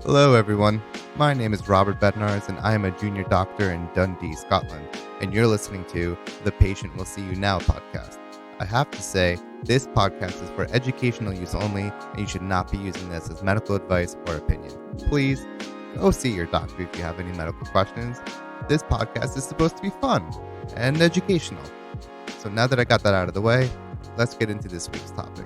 Hello, everyone. My name is Robert Bednarz, and I am a junior doctor in Dundee, Scotland. And you're listening to the Patient Will See You Now podcast. I have to say, this podcast is for educational use only, and you should not be using this as medical advice or opinion. Please go see your doctor if you have any medical questions. This podcast is supposed to be fun and educational. So now that I got that out of the way, let's get into this week's topic.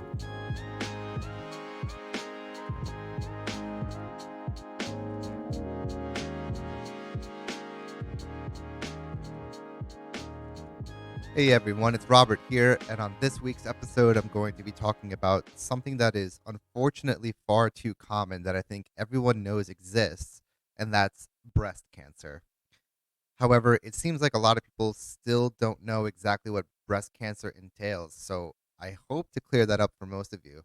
Hey everyone, it's Robert here, and on this week's episode, I'm going to be talking about something that is unfortunately far too common that I think everyone knows exists, and that's breast cancer. However, it seems like a lot of people still don't know exactly what breast cancer entails, so I hope to clear that up for most of you.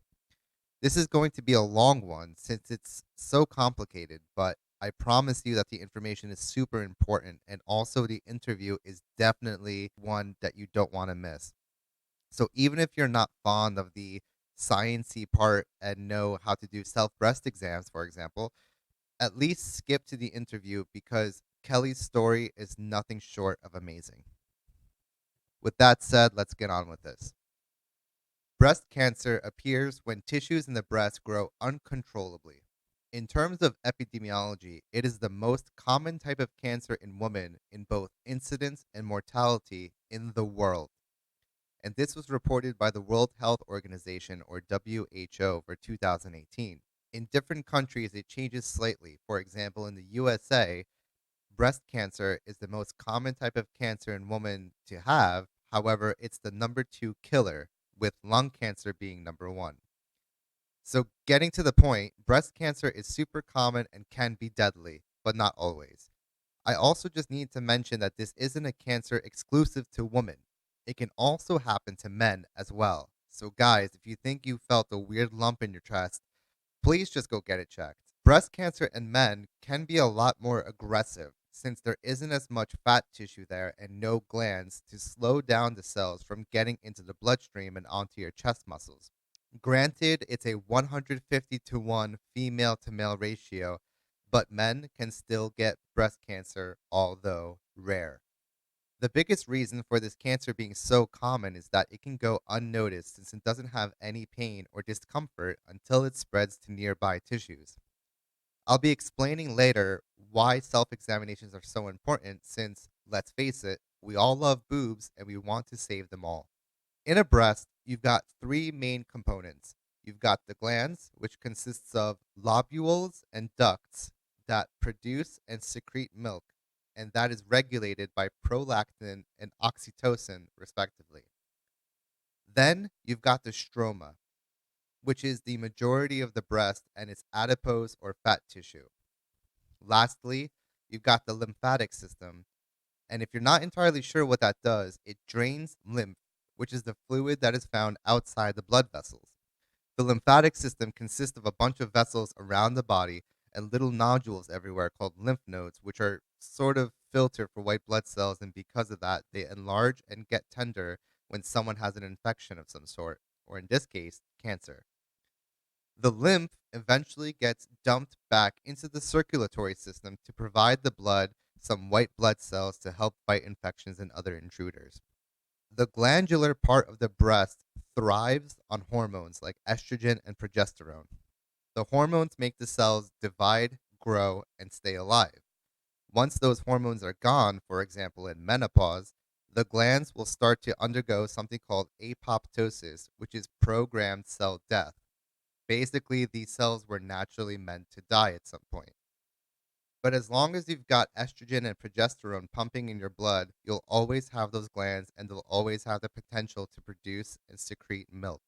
This is going to be a long one since it's so complicated, but I promise you that the information is super important, and also the interview is definitely one that you don't want to miss. So even if you're not fond of the sciencey part and know how to do self breast exams, for example, at least skip to the interview because Kellie's story is nothing short of amazing. With that said, let's get on with this. Breast cancer appears when tissues in the breast grow uncontrollably. In terms of epidemiology, it is the most common type of cancer in women in both incidence and mortality in the world. And this was reported by the World Health Organization, or WHO, for 2018. In different countries, it changes slightly. For example, in the USA, breast cancer is the most common type of cancer in women to have. However, it's the number 2 killer, with lung cancer being number 1. So, getting to the point, breast cancer is super common and can be deadly, but not always. I also just need to mention that this isn't a cancer exclusive to women. It can also happen to men as well. So, guys, if you think you felt a weird lump in your chest, please just go get it checked. Breast cancer in men can be a lot more aggressive since there isn't as much fat tissue there and no glands to slow down the cells from getting into the bloodstream and onto your chest muscles. Granted, it's a 150 to 1 female to male ratio, but men can still get breast cancer, although rare. The biggest reason for this cancer being so common is that it can go unnoticed since it doesn't have any pain or discomfort until it spreads to nearby tissues. I'll be explaining later why self examinations are so important since, let's face it, we all love boobs and we want to save them all. In a breast, you've got three main components. You've got the glands, which consists of lobules and ducts that produce and secrete milk, and that is regulated by prolactin and oxytocin, respectively. Then you've got the stroma, which is the majority of the breast and its adipose or fat tissue. Lastly, you've got the lymphatic system, and if you're not entirely sure what that does, it drains lymph, which is the fluid that is found outside the blood vessels. The lymphatic system consists of a bunch of vessels around the body and little nodules everywhere called lymph nodes, which are sort of filter for white blood cells, and because of that, they enlarge and get tender when someone has an infection of some sort, or in this case, cancer. The lymph eventually gets dumped back into the circulatory system to provide the blood some white blood cells to help fight infections and other intruders. The glandular part of the breast thrives on hormones like estrogen and progesterone. The hormones make the cells divide, grow, and stay alive. Once those hormones are gone, for example in menopause, the glands will start to undergo something called apoptosis, which is programmed cell death. Basically, these cells were naturally meant to die at some point. But as long as you've got estrogen and progesterone pumping in your blood, you'll always have those glands and they'll always have the potential to produce and secrete milk.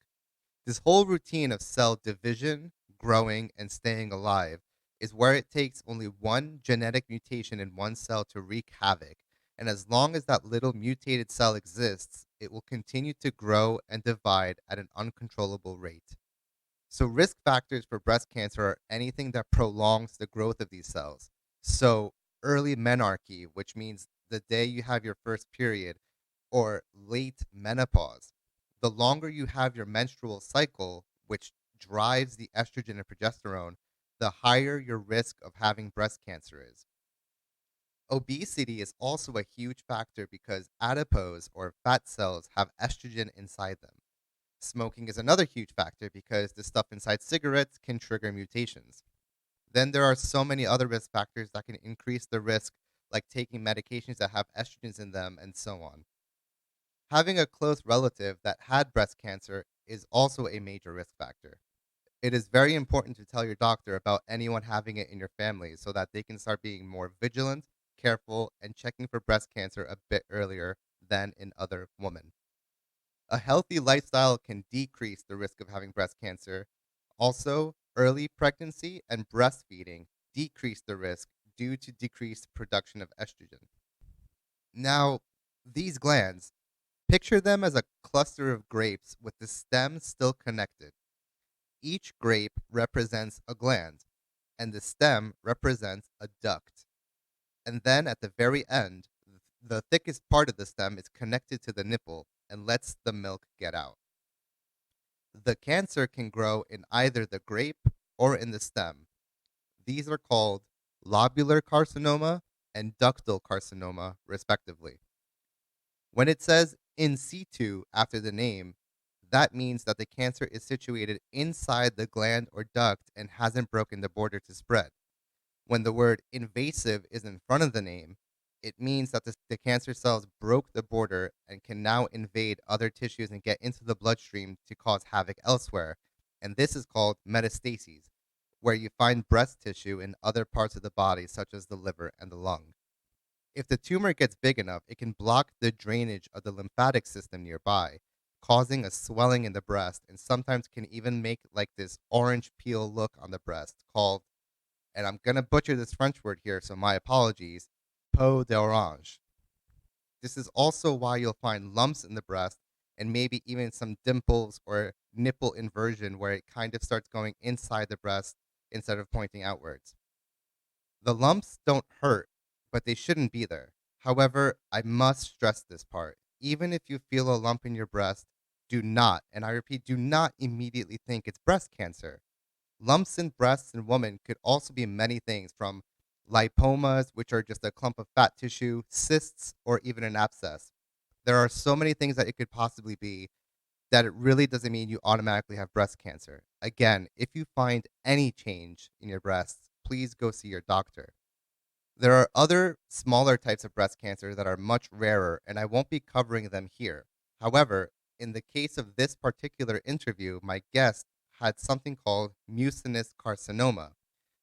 This whole routine of cell division, growing, and staying alive is where it takes only one genetic mutation in one cell to wreak havoc. And as long as that little mutated cell exists, it will continue to grow and divide at an uncontrollable rate. So, risk factors for breast cancer are anything that prolongs the growth of these cells. So, early menarche, which means the day you have your first period, or late menopause. The longer you have your menstrual cycle, which drives the estrogen and progesterone, the higher your risk of having breast cancer is. Obesity is also a huge factor because adipose or fat cells have estrogen inside them. Smoking is another huge factor because the stuff inside cigarettes can trigger mutations. Then there are so many other risk factors that can increase the risk, like taking medications that have estrogens in them and so on. Having a close relative that had breast cancer is also a major risk factor. It is very important to tell your doctor about anyone having it in your family so that they can start being more vigilant, careful, and checking for breast cancer a bit earlier than in other women. A healthy lifestyle can decrease the risk of having breast cancer. Also, early pregnancy and breastfeeding decrease the risk due to decreased production of estrogen. Now, these glands, picture them as a cluster of grapes with the stems still connected. Each grape represents a gland, and the stem represents a duct. And then at the very end, the thickest part of the stem is connected to the nipple and lets the milk get out. The cancer can grow in either the grape or in the stem. These are called lobular carcinoma and ductal carcinoma, respectively. When it says in situ after the name, that means that the cancer is situated inside the gland or duct and hasn't broken the border to spread. When the word invasive is in front of the name, it means that the cancer cells broke the border and can now invade other tissues and get into the bloodstream to cause havoc elsewhere. And this is called metastases, where you find breast tissue in other parts of the body, such as the liver and the lung. If the tumor gets big enough, it can block the drainage of the lymphatic system nearby, causing a swelling in the breast and sometimes can even make like this orange peel look on the breast called, and I'm going to butcher this French word here, so my apologies, peau d'orange. This is also why you'll find lumps in the breast and maybe even some dimples or nipple inversion where it kind of starts going inside the breast instead of pointing outwards. The lumps don't hurt, but they shouldn't be there. However, I must stress this part. Even if you feel a lump in your breast, do not, and I repeat, do not immediately think it's breast cancer. Lumps in breasts in women could also be many things from lipomas, which are just a clump of fat tissue, cysts, or even an abscess. There are so many things that it could possibly be that it really doesn't mean you automatically have breast cancer. Again, if you find any change in your breasts, please go see your doctor. There are other smaller types of breast cancer that are much rarer, and I won't be covering them here. However, in the case of this particular interview, my guest had something called mucinous carcinoma,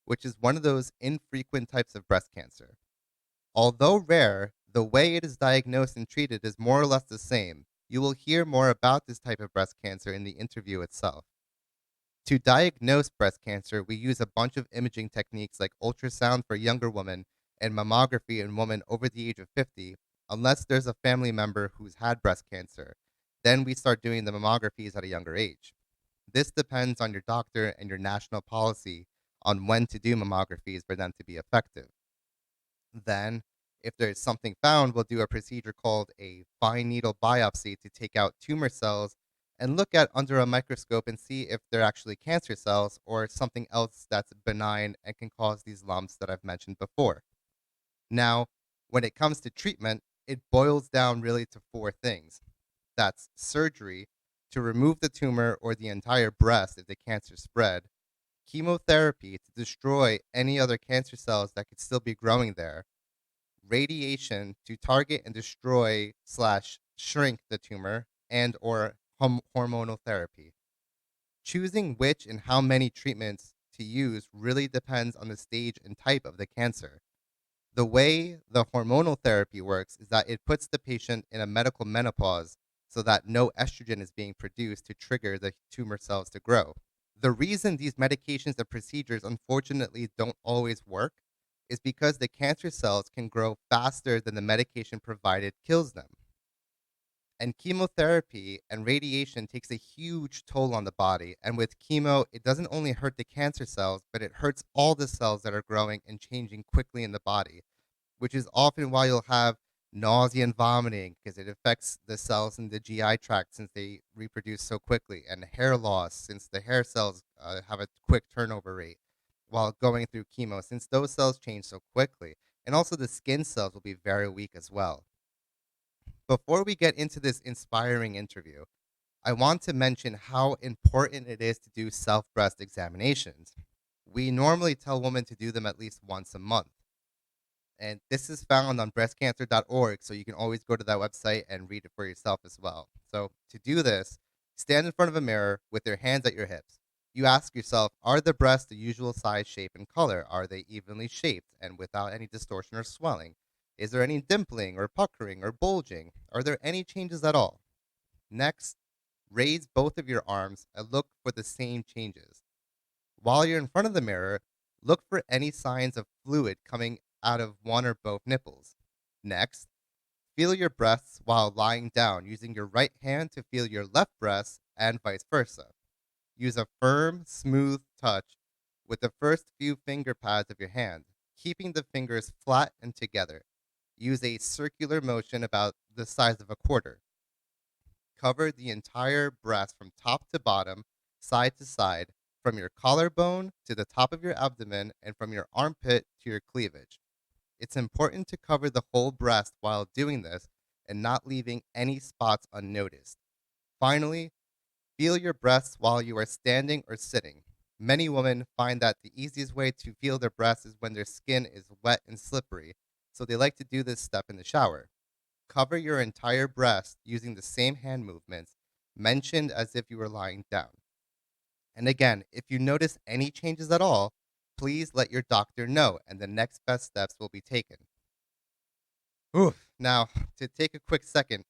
which is one of those infrequent types of breast cancer. Although rare, the way it is diagnosed and treated is more or less the same. You will hear more about this type of breast cancer in the interview itself. To diagnose breast cancer, we use a bunch of imaging techniques like ultrasound for younger women and mammography in women over the age of 50, unless there's a family member who's had breast cancer. Then we start doing the mammographies at a younger age. This depends on your doctor and your national policy on when to do mammographies for them to be effective. Then, if there's something found, we'll do a procedure called a fine needle biopsy to take out tumor cells and look at under a microscope and see if they're actually cancer cells or something else that's benign and can cause these lumps that I've mentioned before. Now, when it comes to treatment, it boils down really to four things. That's surgery to remove the tumor or the entire breast if the cancer spread, chemotherapy to destroy any other cancer cells that could still be growing there, radiation to target and destroy slash shrink the tumor, and or hormonal therapy. Choosing which and how many treatments to use really depends on the stage and type of the cancer. The way the hormonal therapy works is that it puts the patient in a medical menopause so that no estrogen is being produced to trigger the tumor cells to grow. The reason these medications and procedures unfortunately don't always work is because the cancer cells can grow faster than the medication provided kills them. And chemotherapy and radiation takes a huge toll on the body. And with chemo, it doesn't only hurt the cancer cells, but it hurts all the cells that are growing and changing quickly in the body, which is often why you'll have nausea and vomiting because it affects the cells in the GI tract since they reproduce so quickly, and hair loss since the hair cells have a quick turnover rate. while going through chemo since those cells change so quickly. And also, the skin cells will be very weak as well. Before we get into this inspiring interview, I want to mention how important it is to do self breast examinations. We normally tell women to do them at least once a month. And this is found on breastcancer.org, so you can always go to that website and read it for yourself as well. So, to do this, stand in front of a mirror with your hands at your hips. You ask yourself, are the breasts the usual size, shape, and color? Are they evenly shaped and without any distortion or swelling? Is there any dimpling or puckering or bulging? Are there any changes at all? Next, raise both of your arms and look for the same changes. While you're in front of the mirror, look for any signs of fluid coming out of one or both nipples. Next, feel your breasts while lying down, using your right hand to feel your left breast and vice versa. Use a firm, smooth touch with the first few finger pads of your hand, keeping the fingers flat and together. Use a circular motion about the size of a quarter. Cover the entire breast from top to bottom, side to side, from your collarbone to the top of your abdomen, and from your armpit to your cleavage. It's important to cover the whole breast while doing this and not leaving any spots unnoticed. Finally, feel your breasts while you are standing or sitting. Many women find that the easiest way to feel their breasts is when their skin is wet and slippery, so they like to do this step in the shower. Cover your entire breast using the same hand movements mentioned as if you were lying down. And again, if you notice any changes at all, please let your doctor know and the next best steps will be taken. Oof. Now, to take a quick second,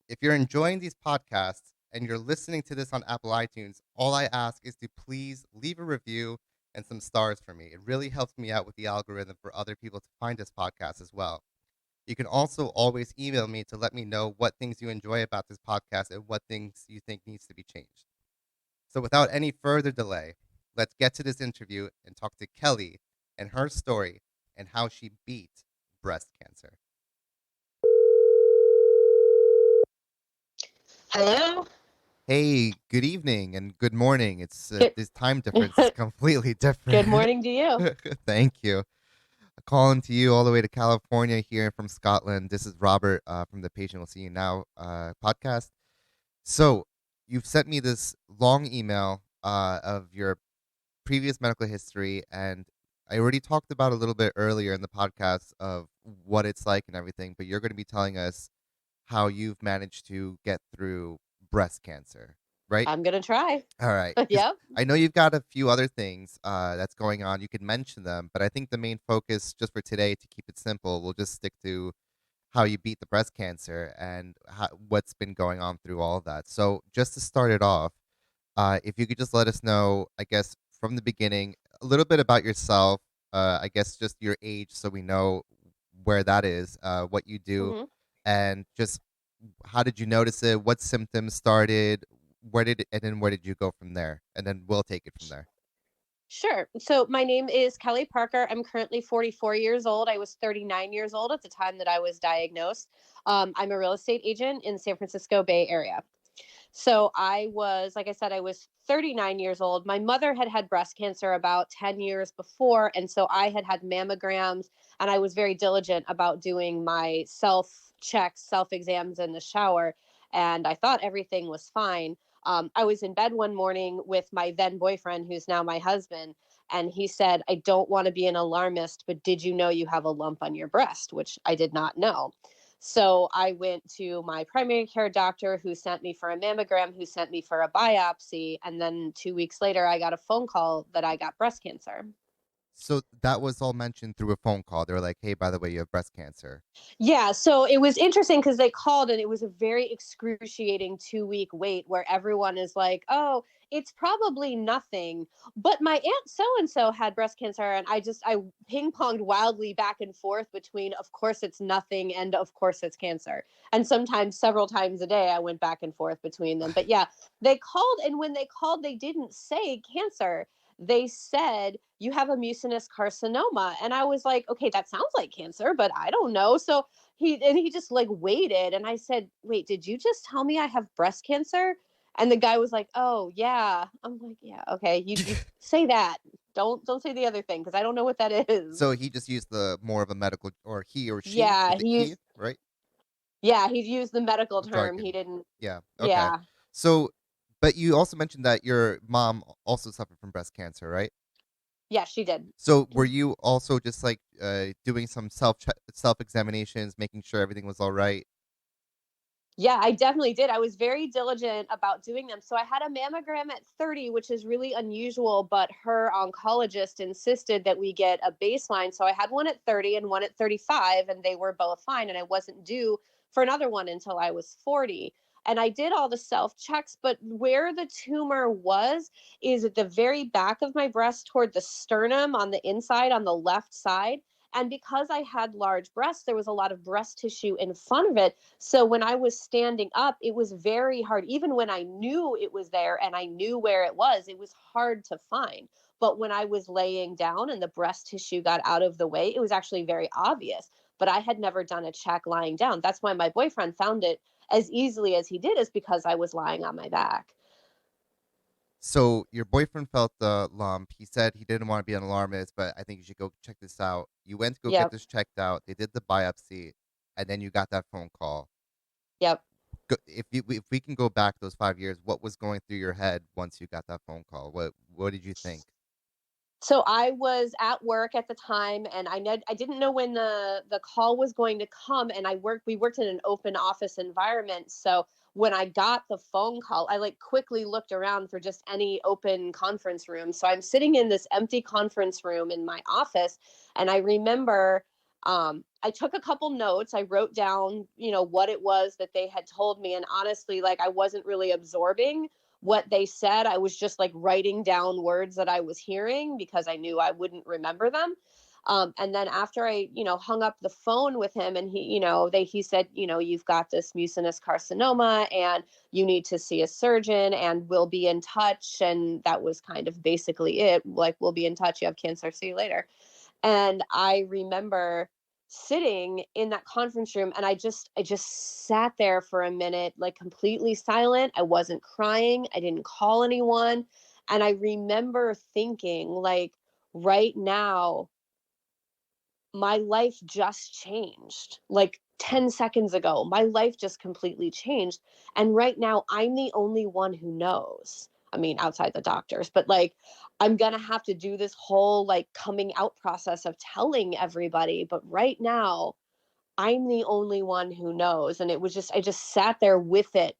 if you're enjoying these podcasts and you're listening to this on Apple iTunes, all I ask is to please leave a review and some stars for me. It really helps me out with the algorithm for other people to find this podcast as well. You can also always email me to let me know what things you enjoy about this podcast and what things you think needs to be changed. So without any further delay, let's get to this interview and talk to Kellie and her story and how she beat breast cancer. Hello. Hey, good evening and good morning. It's Good this time difference is completely good different. morning to you. Thank you. Calling to you all the way to California here from Scotland. This is Robert from the Patient Will See You Now podcast. So you've sent me this long email of your previous medical history, and I already talked about a little bit earlier in the podcast of what it's like and everything, but you're going to be telling us how you've managed to get through breast cancer, right? I'm gonna try. All right. 'Cause Yep. I know you've got a few other things that's going on. You could mention them, but I think the main focus just for today, to keep it simple, we'll just stick to how you beat the breast cancer and what's been going on through all of that. So, just to start it off, if you could just let us know, I guess, from the beginning, a little bit about yourself, I guess just your age so we know where that is, what you do, hmm and just how did you notice it? What symptoms started? And then where did you go from there? And then we'll take it from there. Sure. So my name is Kellie Parker. I'm currently 44 years old. I was 39 years old at the time that I was diagnosed. I'm a real estate agent in San Francisco Bay Area. So I was, like I said, I was 39 years old. My mother had had breast cancer about 10 years before. And so I had had mammograms, and I was very diligent about doing my self checks, self exams in the shower. And I thought everything was fine. I was in bed one morning with my then boyfriend, who's now my husband. And he said, I don't want to be an alarmist, but did you know you have a lump on your breast? Which I did not know. So I went to my primary care doctor, who sent me for a mammogram, who sent me for a biopsy. And then 2 weeks later, I got a phone call that I got breast cancer. So that was all mentioned through a phone call. They were like, "Hey, by the way, you have breast cancer." Yeah, so it was interesting because they called, and it was a very excruciating 2 week wait where everyone is like, oh, it's probably nothing. But my aunt so and so had breast cancer, and I ping ponged wildly back and forth between, of course, it's nothing, and of course, it's cancer. And sometimes, several times a day, I went back and forth between them. But yeah, they called, and when they called, they didn't say cancer. They said, you have a mucinous carcinoma. And I was like, okay, that sounds like cancer, but I don't know. So he just like waited, and I said, wait, did you just tell me I have breast cancer? And the guy was like, oh yeah. I'm like, yeah, okay, you say that. Don't say the other thing because I don't know what that is. So he just used the more of a medical, or he or she? Yeah, Is it he, right? he used the medical term. He Jargon. didn't. Yeah, okay. Yeah. So but you also mentioned that your mom also suffered from breast cancer, right? Yeah, she did. So were you also just, like, doing some self-examinations, making sure everything was alright? Yeah, I definitely did. I was very diligent about doing them. So I had a mammogram at 30, which is really unusual, but her oncologist insisted that we get a baseline. So I had one at 30 and one at 35, and they were both fine. And I wasn't due for another one until I was 40. And I did all the self checks, but where the tumor was is at the very back of my breast toward the sternum on the inside, on the left side. And because I had large breasts, there was a lot of breast tissue in front of it, so when I was standing up, it was very hard. Even when I knew it was there and I knew where it was hard to find. But when I was laying down and the breast tissue got out of the way, it was actually very obvious. But I had never done a check lying down. That's why my boyfriend found it as easily as he did, is because I was lying on my back. So your boyfriend felt the lump. He said he didn't wanna be an alarmist, but I think you should go check this out. You went to go get Yep. this checked out. They did the biopsy, and then you got that phone call. Yep. Go if we can go back those 5 years, what was going through your head once you got that phone call? What did you think? So I was at work at the time, and I didn't know when the call was going to come, and we worked in an open office environment. So when I got the phone call, I like quickly looked around for just any open conference room. So I'm sitting in this empty conference room in my office, and I remember I took a couple notes. I wrote down, what it was that they had told me, and honestly, like I wasn't really absorbing what they said. I was just like writing down words that I was hearing because I knew I wouldn't remember them. And then after I, hung up the phone with him, and he said, you've got this mucinous carcinoma and you need to see a surgeon and we'll be in touch. And that was kind of basically it. Like, we'll be in touch. You have cancer. See you later. And I remember sitting in that conference room, and I just sat there for a minute, like completely silent. I wasn't crying. I didn't call anyone. And I remember thinking, like, right now my life just changed. Like 10 seconds ago, my life just completely changed. And right now, I'm the only one who knows. I mean, outside the doctors, but like, I'm going to have to do this whole like coming out process of telling everybody. But right now, I'm the only one who knows. And I just sat there with it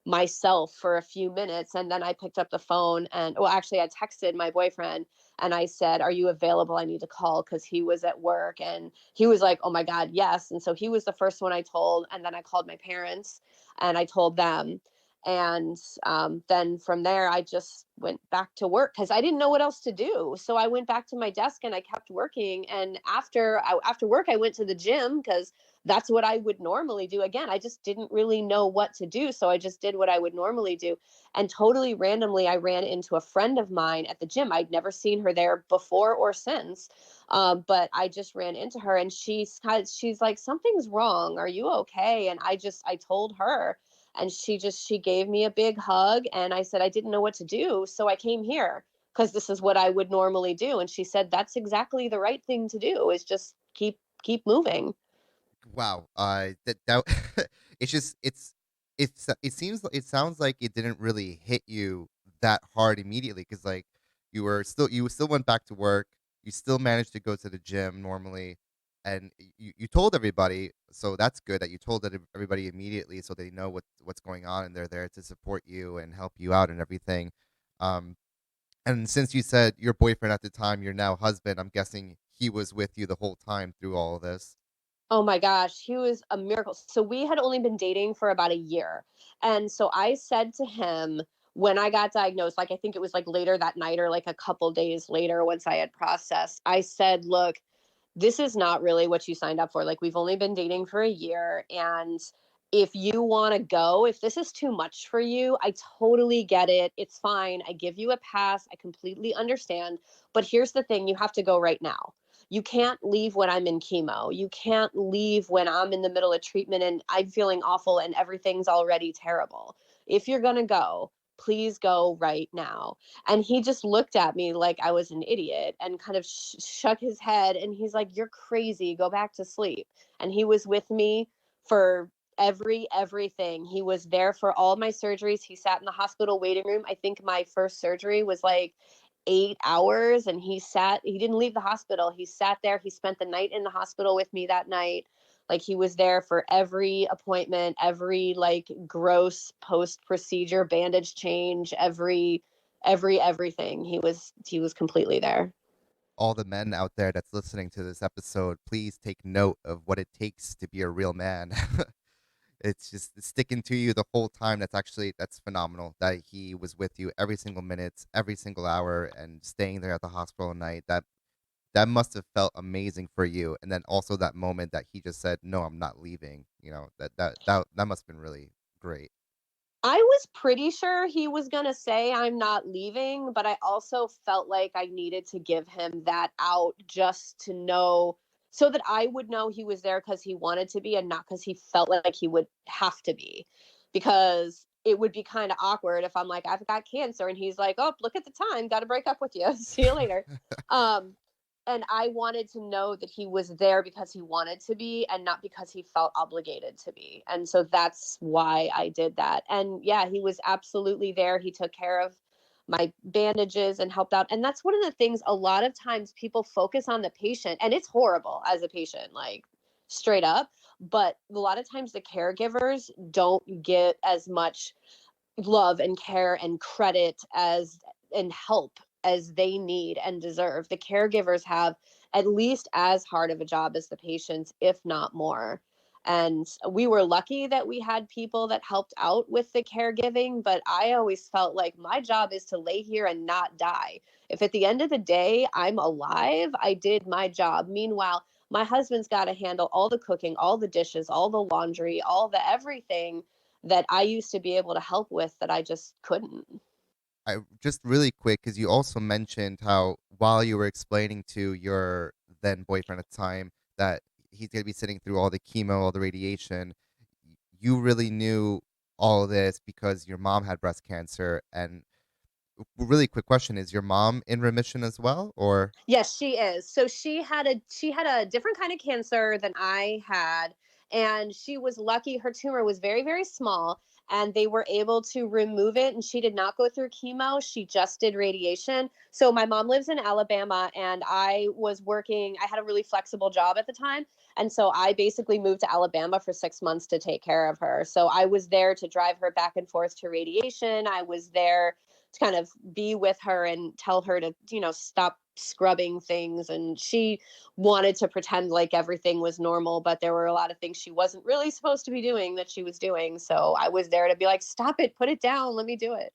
myself for a few minutes, and then I picked up the phone, and well, actually I texted my boyfriend and I said, are you available? I need to call, because he was at work, and he was like, oh my god, yes. And so he was the first one I told, and then I called my parents and I told them. And then from there I just went back to work because I didn't know what else to do. So I went back to my desk and I kept working. And after work I went to the gym because that's what I would normally do. Again, I just didn't really know what to do. So I just did what I would normally do. And totally randomly, I ran into a friend of mine at the gym. I'd never seen her there before or since. But I just ran into her, and she's like, something's wrong. Are you okay? And I told her, and she gave me a big hug. And I said, I didn't know what to do. So I came here because this is what I would normally do. And she said, that's exactly the right thing to do, is just keep moving. Wow, that it's just it sounds like it didn't really hit you that hard immediately, because like, you still went back to work, you still managed to go to the gym normally, and you told everybody, so that's good that you told everybody immediately so they know what's going on, and they're there to support you and help you out and everything. Um, and since you said your boyfriend at the time, your now husband, I'm guessing he was with you the whole time through all of this. Oh my gosh, he was a miracle. So we had only been dating for about a year. And so I said to him when I got diagnosed, like I think it was like later that night or like a couple days later once I had processed, I said, look, this is not really what you signed up for. Like, we've only been dating for a year. And if you want to go, if this is too much for you, I totally get it. It's fine. I give you a pass. I completely understand. But here's the thing, you have to go right now. You can't leave when I'm in chemo. You can't leave when I'm in the middle of treatment and I'm feeling awful and everything's already terrible. If you're going to go, Please go right now. And he just looked at me like I was an idiot and kind of shook his head. And he's like, "You're crazy. Go back to sleep." And he was with me for everything. He was there for all my surgeries. He sat in the hospital waiting room. I think my first surgery was like 8 hours, and he didn't leave the hospital. He sat there. He spent the night in the hospital with me that night. Like, he was there for every appointment, every like gross post procedure bandage change, everything. He was completely there. All the men out there that's listening to this episode, please take note of what it takes to be a real man. It's just sticking to you the whole time. That's phenomenal that he was with you every single minute, every single hour, and staying there at the hospital at night. That must have felt amazing for you. And then also that moment that he just said, "No, I'm not leaving." That must have been really great. I was pretty sure he was going to say, "I'm not leaving," but I also felt like I needed to give him that out just to know, so that I would know he was there because he wanted to be and not because he felt like he would have to be. Because it would be kind of awkward if I'm like, "I've got cancer," and he's like, "Oh, look at the time. Got to break up with you. See you later." Um, and I wanted to know that he was there because he wanted to be and not because he felt obligated to be. And so that's why I did that. And yeah, he was absolutely there. He took care of my bandages and helped out. And that's one of the things, a lot of times people focus on the patient, and it's horrible as a patient, like straight up. But a lot of times the caregivers don't get as much love and care and credit as and help as they need and deserve. The caregivers have at least as hard of a job as the patients, if not more. And we were lucky that we had people that helped out with the caregiving, but I always felt like my job is to lay here and not die. If at the end of the day I'm alive, I did my job. Meanwhile, my husband's got to handle all the cooking, all the dishes, all the laundry, all the everything that I used to be able to help with that I just couldn't. I just really quick because you also mentioned how while you were explaining to your then boyfriend at the time that he's gonna be sitting through all the chemo, all the radiation, you really knew all of this because your mom had breast cancer. And really quick question: is your mom in remission as well, or? Yes, she is. So she had a different kind of cancer than I had, and she was lucky. Her tumor was very, very small, and they were able to remove it, and she did not go through chemo. She just did radiation. So my mom lives in Alabama, and I had a really flexible job at the time, and so I basically moved to Alabama for 6 months to take care of her. So I was there to drive her back and forth to radiation. I was there to kind of be with her and tell her to, stop scrubbing things. And she wanted to pretend like everything was normal, but there were a lot of things she wasn't really supposed to be doing that she was doing. So I was there to be like, "Stop it, put it down, let me do it."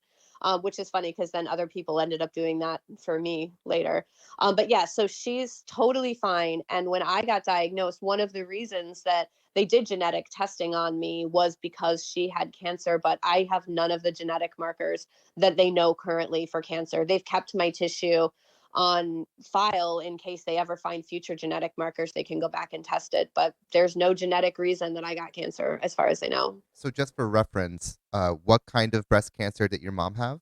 Which is funny because then other people ended up doing that for me later. But yeah, so she's totally fine. And when I got diagnosed, one of the reasons that they did genetic testing on me was because she had cancer, but I have none of the genetic markers that they know currently for cancer. They've kept my tissue on file in case they ever find future genetic markers. They can go back and test it, but there's no genetic reason that I got cancer as far as they know. So just for reference, what kind of breast cancer did your mom have?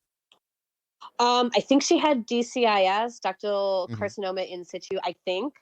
I think she had DCIS, ductal Hmm. carcinoma in situ. I think.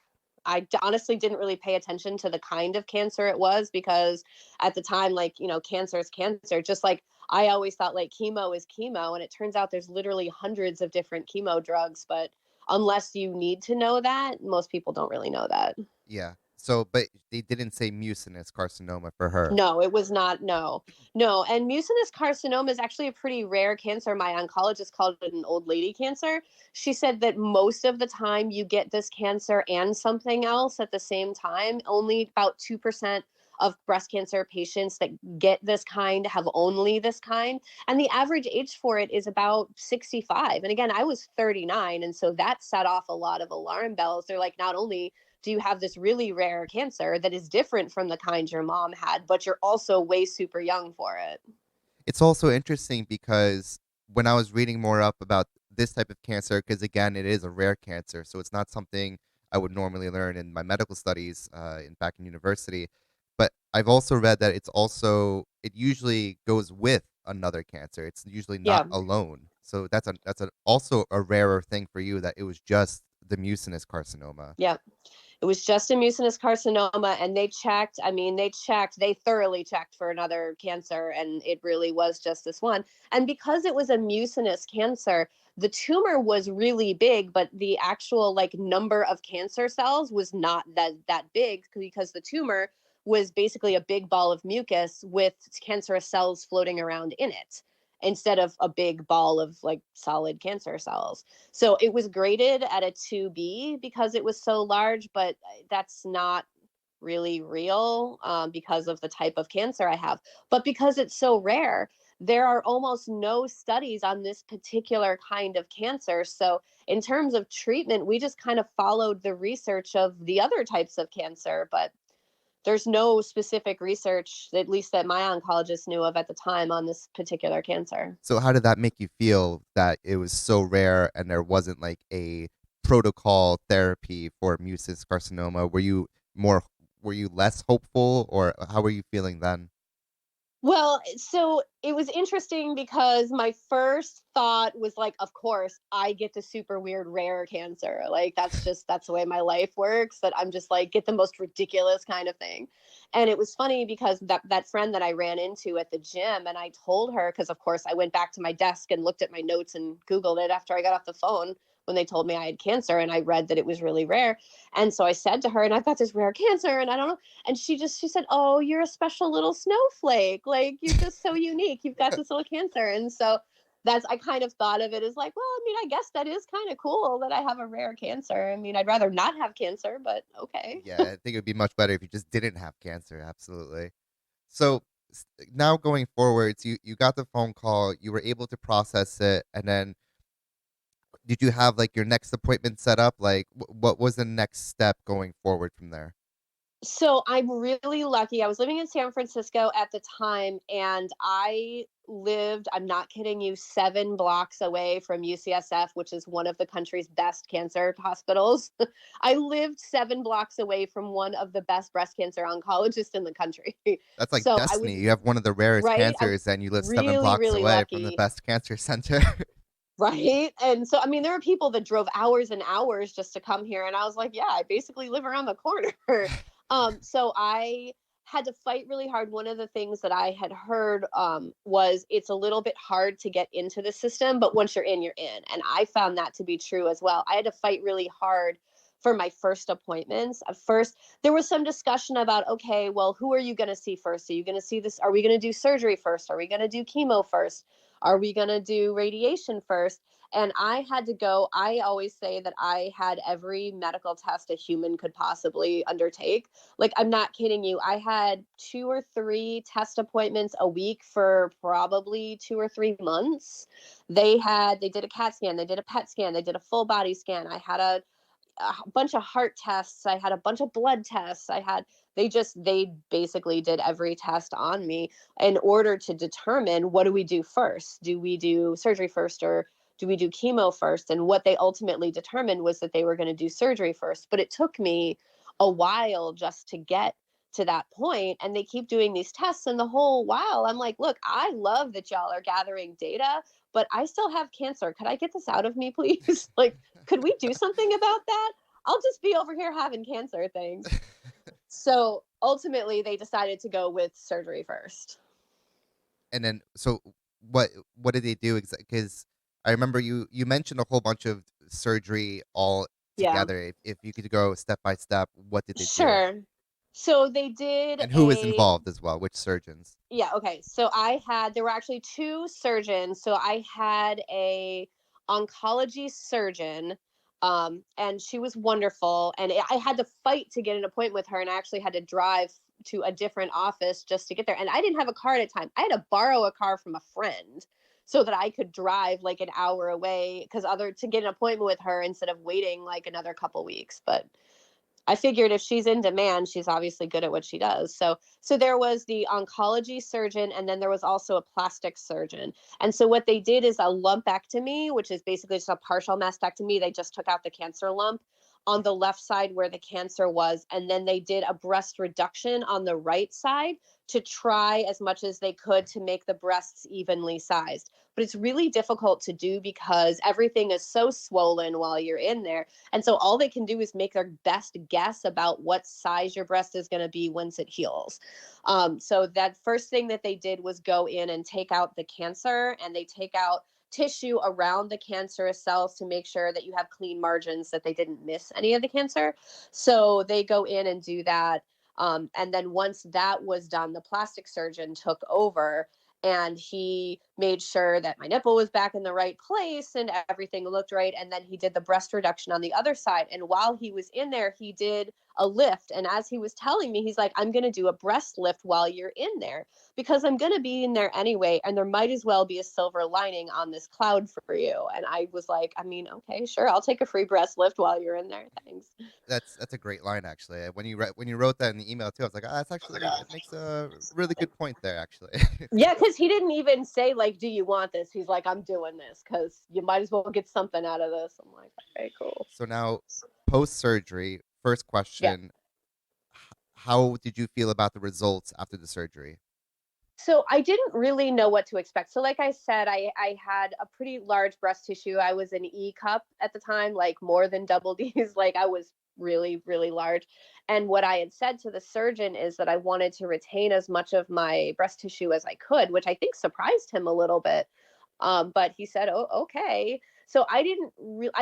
Honestly didn't really pay attention to the kind of cancer it was because at the time, like, cancer is cancer. Just like I always thought, like, chemo is chemo, and it turns out there's literally hundreds of different chemo drugs. But unless you need to know that, most people don't really know that. Yeah. So, but they didn't say mucinous carcinoma for her. No, it was not. No, no. And mucinous carcinoma is actually a pretty rare cancer. My oncologist called it an old lady cancer. She said that most of the time you get this cancer and something else at the same time. Only about 2% of breast cancer patients that get this kind have only this kind. And the average age for it is about 65. And again, I was 39. And so that set off a lot of alarm bells. They're like, not only do you have this really rare cancer that is different from the kind your mom had, but you're also way super young for it. It's also interesting because when I was reading more up about this type of cancer, because again, it is a rare cancer, so it's not something I would normally learn in my medical studies back in university. But I've also read that it usually goes with another cancer. It's usually not Yeah. alone. So that's also a rarer thing for you that it was just the mucinous carcinoma. Yeah. It was just a mucinous carcinoma, and they thoroughly checked for another cancer, and it really was just this one. And because it was a mucinous cancer, the tumor was really big, but the actual like number of cancer cells was not that big, because the tumor was basically a big ball of mucus with cancerous cells floating around in it, instead of a big ball of like solid cancer cells. So it was graded at a 2B because it was so large, but that's not really real, because of the type of cancer I have. But because it's so rare, there are almost no studies on this particular kind of cancer. So, in terms of treatment, we just kind of followed the research of the other types of cancer, but there's no specific research, at least that my oncologist knew of at the time, on this particular cancer. So how did that make you feel that it was so rare and there wasn't like a protocol therapy for mucinous carcinoma? More were you less hopeful, or how were you feeling then? Well, so it was interesting because my first thought was like, of course, I get the super weird rare cancer. Like that's the way my life works, that I'm just like get the most ridiculous kind of thing. And it was funny because that friend that I ran into at the gym, and I told her, because of course I went back to my desk and looked at my notes and Googled it after I got off the phone when they told me I had cancer, and I read that it was really rare. And so I said to her, and I've got this rare cancer and I don't know. And she said, "Oh, you're a special little snowflake. Like you're just so unique. You've got this little cancer." And so I kind of thought of it as like, well, I mean, I guess that is kind of cool that I have a rare cancer. I mean, I'd rather not have cancer, but okay. Yeah, I think it would be much better if you just didn't have cancer. Absolutely. So now going forwards, you got the phone call, you were able to process it, and then did you have like your next appointment set up? Like, what was the next step going forward from there? So I'm really lucky. I was living in San Francisco at the time, and I'm not kidding you, 7 blocks away from UCSF, which is one of the country's best cancer hospitals. I lived 7 blocks away from one of the best breast cancer oncologists in the country. That's like So I was destiny. You have one of the rarest right. I cancers, and you live seven really, blocks really away from the lucky. best cancer center. Right. And so, I mean, there are people that drove hours and hours just to come here. And I was like, yeah, I basically live around the corner. So I had to fight really hard. One of the things that I had heard, was it's a little bit hard to get into the system, but once you're in, you're in. And I found that to be true as well. I had to fight really hard for my first appointments. At first, there was some discussion about, okay, well, who are you going to see first? Are you going to see this? Are we going to do surgery first? Are we going to do chemo first? Are we going to do radiation first? And I had to go. I always say that I had every medical test a human could possibly undertake. Like, I'm not kidding you. I had 2 or 3 test appointments a week for probably 2 or 3 months. They did a CAT scan, they did a PET scan, they did a full body scan. I had a bunch of heart tests. I had a bunch of blood tests. They basically did every test on me in order to determine, what do we do first? Do we do surgery first, or do we do chemo first? And what they ultimately determined was that they were going to do surgery first. But it took me a while just to get to that point. And they keep doing these tests. And the whole while, I'm like, look, I love that y'all are gathering data, but I still have cancer. Could I get this out of me, please? Like, could we do something about that? I'll just be over here having cancer things. So ultimately, they decided to go with surgery first. And then, so what did they do? Because I remember you mentioned a whole bunch of surgery all Yeah, together. If you could go step by step, what did they do? sure. So they did And who was involved as well? Which surgeons? yeah, okay. There were actually 2 surgeons. So I had a oncology surgeon, and she was wonderful. And I had to fight to get an appointment with her, and I actually had to drive to a different office just to get there. And I didn't have a car at a time. I had to borrow a car from a friend so that I could drive like an hour away, because other to get an appointment with her instead of waiting like another couple weeks. But I figured if she's in demand, she's obviously good at what she does. So there was the oncology surgeon, and then there was also a plastic surgeon. And so what they did is a lumpectomy, which is basically just a partial mastectomy. They just took out the cancer lump. on the left side where the cancer was, and then they did a breast reduction on the right side to try as much as they could to make the breasts evenly sized. But it's really difficult to do because everything is so swollen while you're in there. And so all they can do is make their best guess about what size your breast is going to be once it heals. So that first thing that they did was go in and take out the cancer, and they take out tissue around the cancerous cells to make sure that you have clean margins, that they didn't miss any of the cancer. So they go in and do that. And then once that was done, the plastic surgeon took over, and he made sure that my nipple was back in the right place and everything looked right. And then he did the breast reduction on the other side. And while he was in there, he did a lift. And as he was telling me, he's like, I'm going to do a breast lift while you're in there because I'm going to be in there anyway. And there might as well be a silver lining on this cloud for you. And I was like, I mean, okay, sure. I'll take a free breast lift while you're in there. Thanks. That's a great line, actually. When you wrote that in the email too, I was like, oh, that's actually it makes a really good point there, actually. Yeah, because he didn't even say, like, do you want this? He's like, I'm doing this because you might as well get something out of this. I'm like, okay, cool. So now, post surgery, first Yeah. question: how did you feel about the results after the surgery? So I didn't really know what to expect. So like I said, I had a pretty large breast tissue. I was an E cup at the time, like more than double D's. Like I was really, really large. And what I had said to the surgeon is that I wanted to retain as much of my breast tissue as I could, which I think surprised him a little bit. But he said, "Oh, okay." So I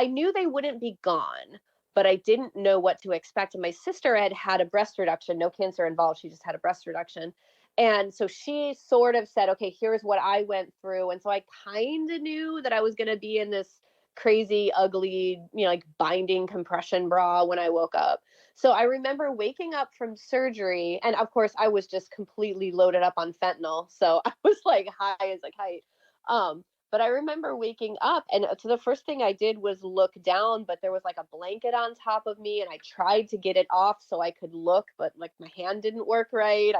knew they wouldn't be gone, but I didn't know what to expect. And my sister had had a breast reduction, no cancer involved. She just had a breast reduction. And so she sort of said, okay, here's what I went through. And so I kind of knew that I was going to be in this crazy, ugly, like binding compression bra when I woke up. So I remember waking up from surgery. And of course, I was just completely loaded up on fentanyl. So I was like high as a kite. But I remember waking up, and so the first thing I did was look down, but there was like a blanket on top of me, and I tried to get it off so I could look, but like my hand didn't work right.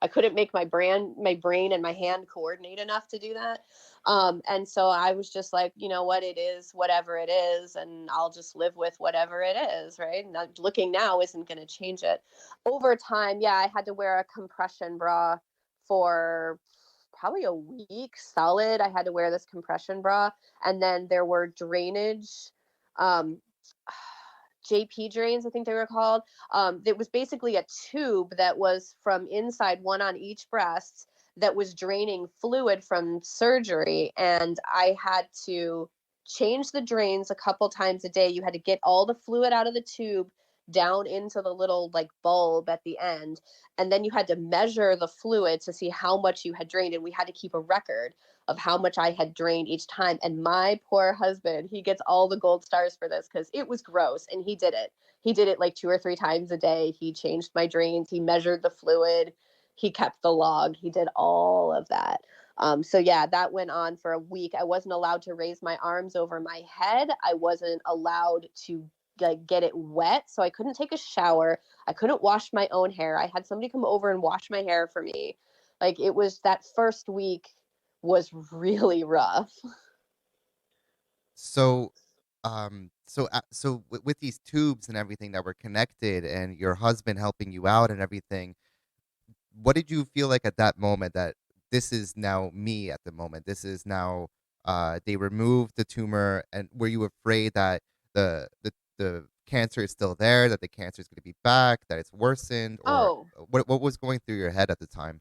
I couldn't make my brain and my hand coordinate enough to do that. And so I was just like, you know what, it is whatever it is, and I'll just live with whatever it is, right? And looking now isn't going to change it. Over time, yeah, I had to wear a compression bra for probably a week solid. I had to wear this compression bra, and then there were drainage, um, JP drains, I think they were called. It was basically a tube that was from inside, one on each breast, that was draining fluid from surgery. And I had to change the drains a couple times a day. You had to get all the fluid out of the tube down into the little like bulb at the end. And then you had to measure the fluid to see how much you had drained. And we had to keep a record of how much I had drained each time. And my poor husband, he gets all the gold stars for this because it was gross. And he did it. He did it like 2 or 3 times a day. He changed my drains. He measured the fluid. He kept the log. He did all of that. So yeah, that went on for a week. I wasn't allowed to raise my arms over my head. I wasn't allowed to like get it wet. So I couldn't take a shower. I couldn't wash my own hair. I had somebody come over and wash my hair for me. Like it was that first week was really rough. So, with these tubes and everything that were connected, and your husband helping you out and everything, what did you feel like at that moment that this is now me at the moment? This is now they removed the tumor, and were you afraid that the cancer is still there, that the cancer is going to be back, that it's worsened, or Oh, what was going through your head at the time?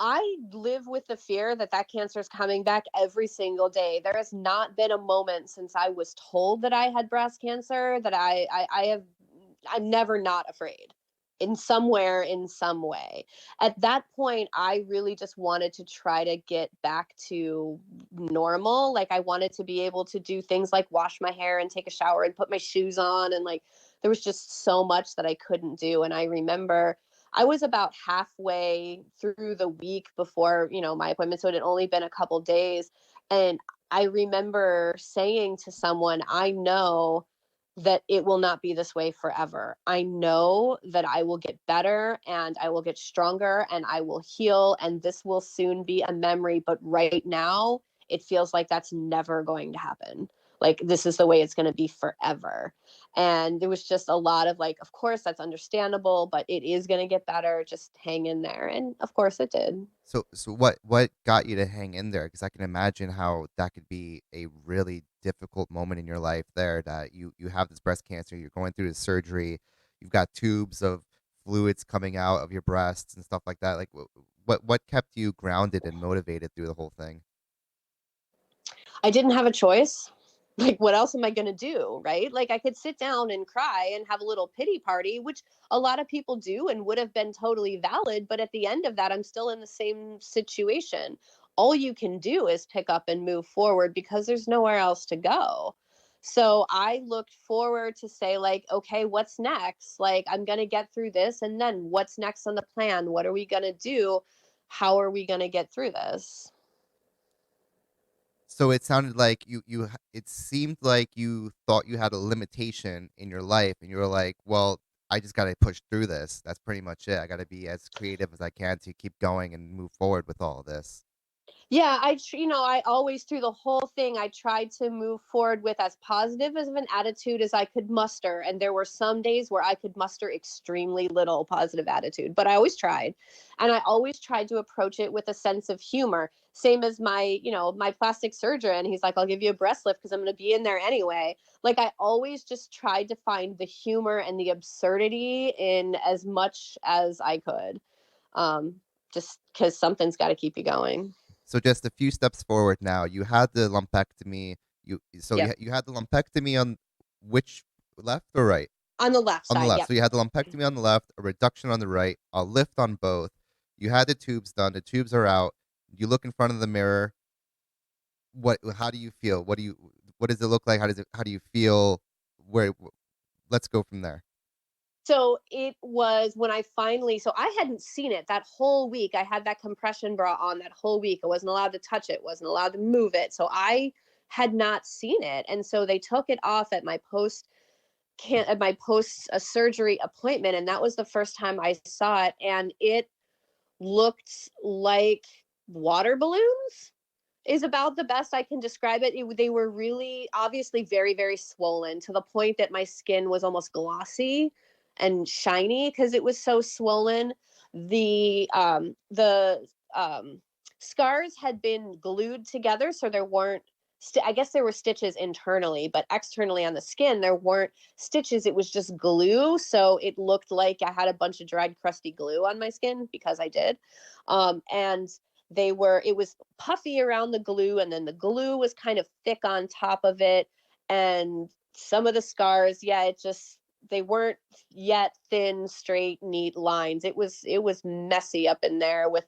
I live with the fear that that cancer is coming back every single day. There has not been a moment since I was told that I had breast cancer that I'm never not afraid in somewhere in some way. At that point, I really just wanted to try to get back to normal. Like I wanted to be able to do things like wash my hair and take a shower and put my shoes on, and like there was just so much that I couldn't do. And I remember I was about halfway through the week before, my appointment. So it had only been a couple days. And I remember saying to someone, I know that it will not be this way forever. I know that I will get better and I will get stronger and I will heal and this will soon be a memory. But right now, it feels like that's never going to happen. Like this is the way it's going to be forever. And there was just a lot of like, of course, that's understandable, but it is going to get better. Just hang in there. And of course it did. So what got you to hang in there? Because I can imagine how that could be a really difficult moment in your life there, that you have this breast cancer, you're going through the surgery, you've got tubes of fluids coming out of your breasts and stuff like that. Like what kept you grounded and motivated through the whole thing? I didn't have a choice. Like, what else am I going to do? Right. Like, I could sit down and cry and have a little pity party, which a lot of people do and would have been totally valid. But at the end of that, I'm still in the same situation. All you can do is pick up and move forward because there's nowhere else to go. So I looked forward to say, like, okay, what's next? Like, I'm going to get through this. And then what's next on the plan? What are we going to do? How are we going to get through this? So it sounded like it seemed like you thought you had a limitation in your life, and you were like, well, I just got to push through this. That's pretty much it. I got to be as creative as I can to keep going and move forward with all of this. Yeah, I always through the whole thing, I tried to move forward with as positive as of an attitude as I could muster. And there were some days where I could muster extremely little positive attitude, but I always tried. And I always tried to approach it with a sense of humor. Same as my plastic surgeon. He's like, I'll give you a breast lift because I'm going to be in there anyway. Like, I always just tried to find the humor and the absurdity in as much as I could. Um, just because something's got to keep you going. So just a few steps forward now. You had the lumpectomy. Yep. You had the lumpectomy on which, left or right? On the left On the side, left. yep. So you had the lumpectomy on the left, a reduction on the right, a lift on both. You had the tubes done. The tubes are out. You look in front of the mirror. How do you feel? What does it look like? How do you feel? Where let's go from there. So it was when I finally, so I hadn't seen it that whole week. I had that compression bra on that whole week. I wasn't allowed to touch it, wasn't allowed to move it. So I had not seen it. And so they took it off at my post surgery appointment. And that was the first time I saw it. And it looked like water balloons is about the best I can describe it. They were really obviously very, very swollen to the point that my skin was almost glossy and shiny because it was so swollen. The scars had been glued together, so there weren't. I guess there were stitches internally, but externally on the skin there weren't stitches. It was just glue, so it looked like I had a bunch of dried, crusty glue on my skin because I did. And it was puffy around the glue, and then the glue was kind of thick on top of it. And some of the scars, yeah, they weren't yet thin, straight, neat lines. It was messy up in there with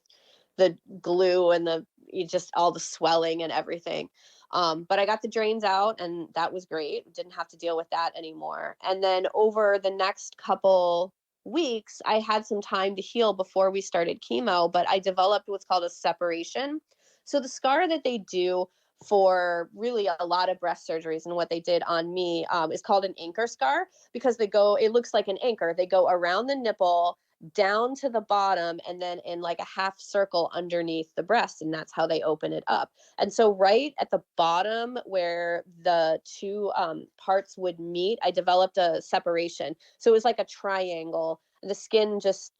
the glue and just all the swelling and everything. But I got the drains out, and that was great. Didn't have to deal with that anymore. And then over the next couple weeks, I had some time to heal before we started chemo, but I developed what's called a separation. So the scar that they do for really a lot of breast surgeries, and what they did on me, is called an anchor scar, because it looks like an anchor. They go around the nipple down to the bottom and then in like a half circle underneath the breast, and that's how they open it up. And so right at the bottom where the two parts would meet, I developed a separation. So it was like a triangle. The skin just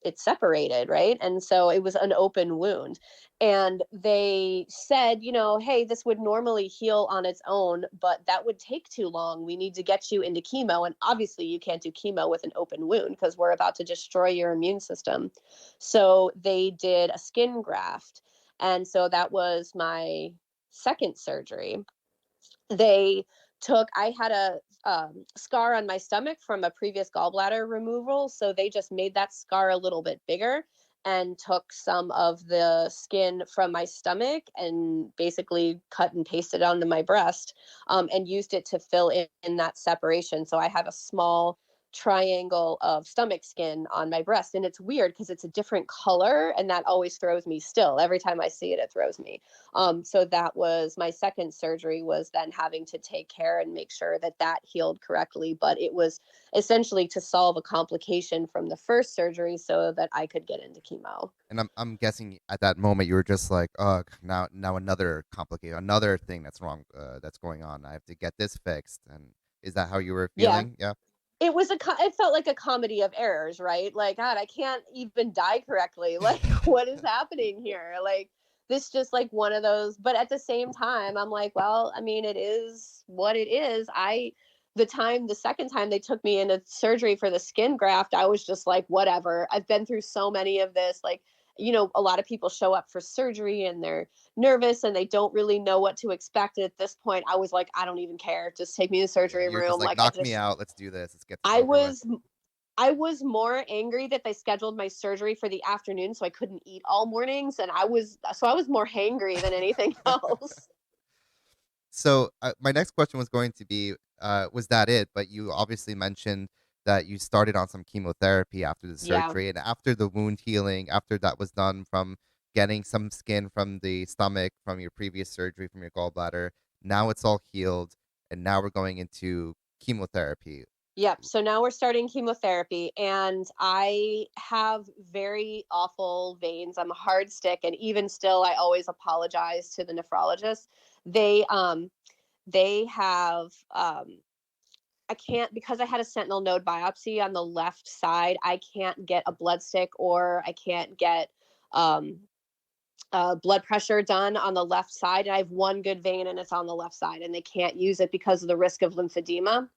it separated, right? And so it was an open wound. And they said, hey, this would normally heal on its own, but that would take too long. We need to get you into chemo. And obviously, you can't do chemo with an open wound because we're about to destroy your immune system. So they did a skin graft. And so that was my second surgery. I had a scar on my stomach from a previous gallbladder removal. So they just made that scar a little bit bigger and took some of the skin from my stomach and basically cut and pasted onto my breast, and used it to fill in that separation. So I have a small triangle of stomach skin on my breast. And it's weird because it's a different color, and that always throws me still. Every time I see it, it throws me. So that was my second surgery, was then having to take care and make sure that that healed correctly. But it was essentially to solve a complication from the first surgery so that I could get into chemo. And I'm guessing at that moment you were just like, oh, now another complicated, another thing that's wrong, that's going on. I have to get this fixed. And Is that how you were Yeah. feeling? Yeah. It felt like a comedy of errors, right? Like, God, I can't even die correctly. Like, what is happening here? Like, this just like one of those. But at the same time, I'm like, well, I mean, it is what it is. The second time they took me into surgery for the skin graft, I was just like, whatever. I've been through so many of this. Like, a lot of people show up for surgery and they're nervous and they don't really know what to expect. At this point, I was like, I don't even care. Just take me to the Yeah. surgery You're just room. like, Like, knock me out. Let's do this. Let's get this I over with. was I was more angry that they scheduled my surgery for the afternoon so I couldn't eat all mornings, and I was more hangry than anything else. So my next question was going to be, was that it? But you obviously mentioned that you started on some chemotherapy after the Yeah. surgery, and after the wound healing, after that was done from getting some skin from the stomach from your previous surgery from your gallbladder. Now it's all healed, and now we're going into chemotherapy. Yep. So now we're starting chemotherapy, and I have very awful veins. I'm a hard stick, and even still, I always apologize to the nephrologist. They have I can't, because I had a sentinel node biopsy on the left side. I can't get a blood stick, or I can't get um, blood pressure done on the left side. And I have one good vein, and it's on the left side, and they can't use it because of the risk of lymphedema.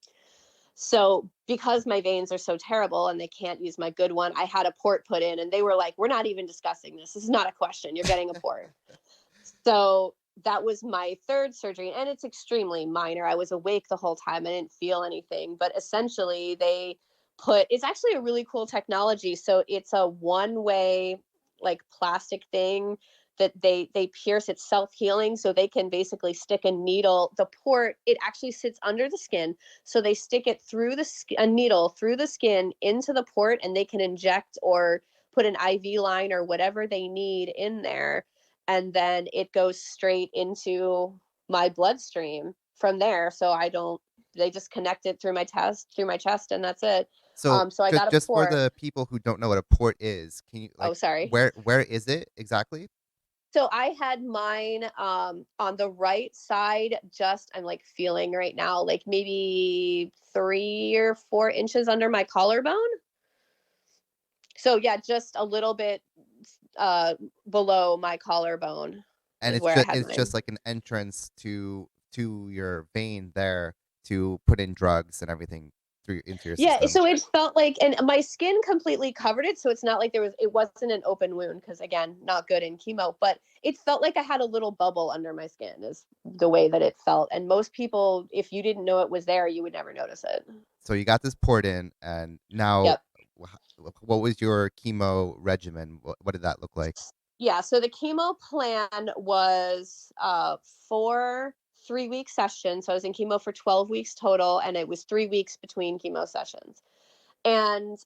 So, because my veins are so terrible and they can't use my good one, I had a port put in, and they were like, "We're not even discussing this. This is not a question. You're getting a port." So that was my third surgery, and it's extremely minor. I was awake the whole time. I didn't feel anything, but essentially it's actually a really cool technology. So it's a one-way like plastic thing that they pierce. It's self-healing, so they can basically stick a needle. The port, it actually sits under the skin, so they stick it through a needle through the skin into the port, and they can inject or put an IV line or whatever they need in there, and then it goes straight into my bloodstream from there. So I don't. They just connect it through my chest, and that's it. So So I got a just for port. the people who don't know what a port is, can you Oh, like sorry. where is it exactly? So I had mine on the right side. Just I'm like feeling right now, like maybe 3 or 4 inches under my collarbone. So yeah, just a little bit uh, below my collarbone And is where I had it's mine. just like an entrance to your vein there to put in drugs and everything through into your Yeah, system. so it felt like, and my skin completely covered it, so it's not like it wasn't an open wound, because again, not good in chemo, but it felt like I had a little bubble under my skin is the way that it felt. And most people, if you didn't know it was there, you would never notice it. So you got this poured in, and now Yep. what was your chemo regimen? What did that look like? Yeah, so the chemo plan was 4 3-week sessions. So I was in chemo for 12 weeks total, and it was 3 weeks between chemo sessions. And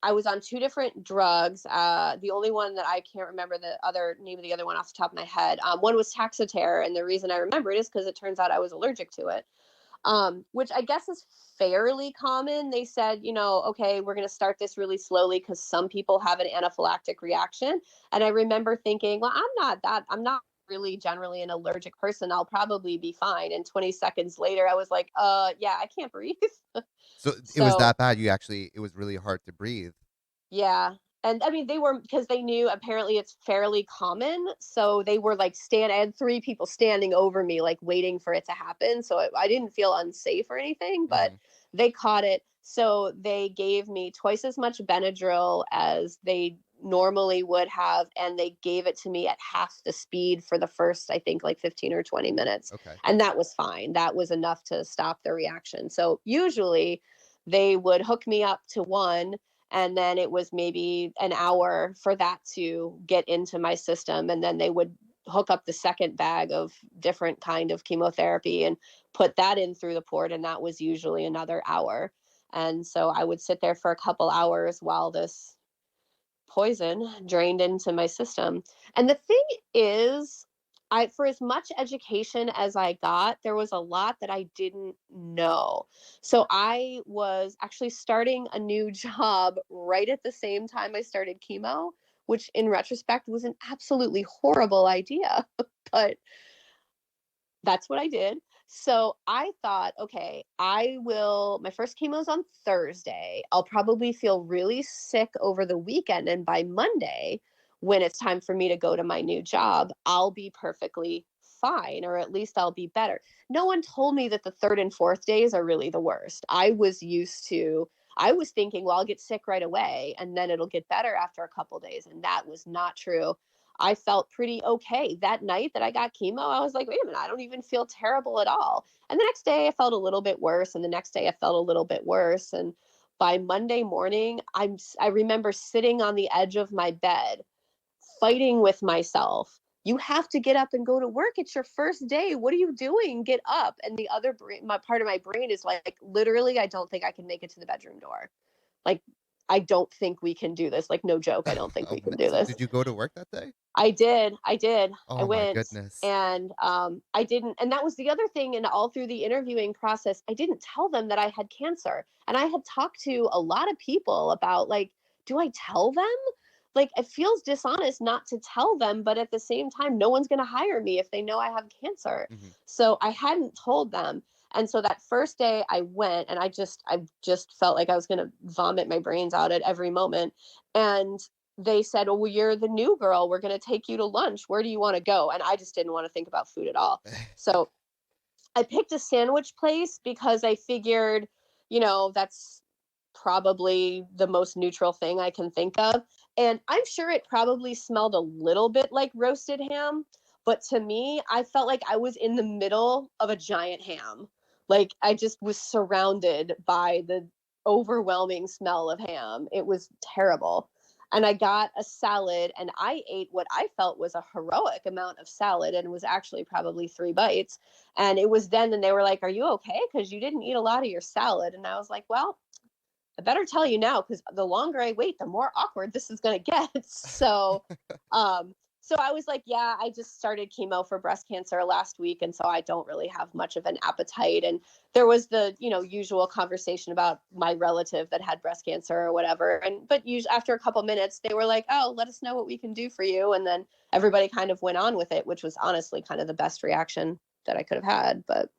I was on two different drugs. The only one that I can't remember the other name of the other one off the top of my head. One was Taxotere, and the reason I remember it is because it turns out I was allergic to it, which I guess is fairly common. They said, okay, we're going to start this really slowly because some people have an anaphylactic reaction. And I remember thinking, well, I'm not really generally an allergic person. I'll probably be fine. And 20 seconds later, I was like, yeah, I can't breathe. So it was So that bad. It was really hard to breathe. yeah. And I mean, they were, because they knew apparently it's fairly common. So they were like I had 3 people standing over me, like waiting for it to happen. So I didn't feel unsafe or anything, but Hmm. they caught it. So they gave me twice as much Benadryl as they normally would have. And they gave it to me at half the speed for the first, I think, like 15 or 20 minutes. Okay. And that was fine. That was enough to stop the reaction. So usually they would hook me up to one, and then it was maybe an hour for that to get into my system, and then they would hook up the second bag of different kind of chemotherapy and put that in through the port, and that was usually another hour. And so I would sit there for a couple hours while this poison drained into my system. And the thing is, for as much education as I got, there was a lot that I didn't know. So I was actually starting a new job right at the same time I started chemo, which in retrospect was an absolutely horrible idea, but that's what I did. So I thought, okay, my first chemo's on Thursday. I'll probably feel really sick over the weekend. And by Monday, when it's time for me to go to my new job, I'll be perfectly fine, or at least I'll be better. No one told me that the third and fourth days are really the worst. I was thinking, well, I'll get sick right away and then it'll get better after a couple days. And that was not true. I felt pretty okay. That night that I got chemo, I was like, wait a minute, I don't even feel terrible at all. And the next day I felt a little bit worse. And the next day I felt a little bit worse. And by Monday morning, I remember sitting on the edge of my bed, fighting with myself. You have to get up and go to work. It's your first day. What are you doing? Get up. And the other my part of my brain is like, literally, I don't think I can make it to the bedroom door. Like, I don't think we can do this. Like, no joke. I don't think we can do So this. did you go to work that day? I did. I did. I Oh my went, goodness. and I didn't. And that was the other thing. And all through the interviewing process, I didn't tell them that I had cancer. And I had talked to a lot of people about, like, do I tell them? Like, it feels dishonest not to tell them, but at the same time, no one's going to hire me if they know I have cancer. Mhm. So I hadn't told them. And so that first day I went, and I just felt like I was going to vomit my brains out at every moment. And they said, oh, well, you're the new girl. We're going to take you to lunch. Where do you want to go? And I just didn't want to think about food at all. So I picked a sandwich place because I figured, that's probably the most neutral thing I can think of. And I'm sure it probably smelled a little bit like roasted ham. But to me, I felt like I was in the middle of a giant ham. Like, I just was surrounded by the overwhelming smell of ham. It was terrible. And I got a salad, and I ate what I felt was a heroic amount of salad, and it was actually probably 3 bites. And it was then, and they were like, are you okay? Because you didn't eat a lot of your salad. And I was like, well, I better tell you now, because the longer I wait, the more awkward this is going to get. Um, so I was like, yeah, I just started chemo for breast cancer last week, and so I don't really have much of an appetite. And there was the, usual conversation about my relative that had breast cancer or whatever. But usually after a couple minutes, they were like, oh, let us know what we can do for you. And then everybody kind of went on with it, which was honestly kind of the best reaction that I could have had. But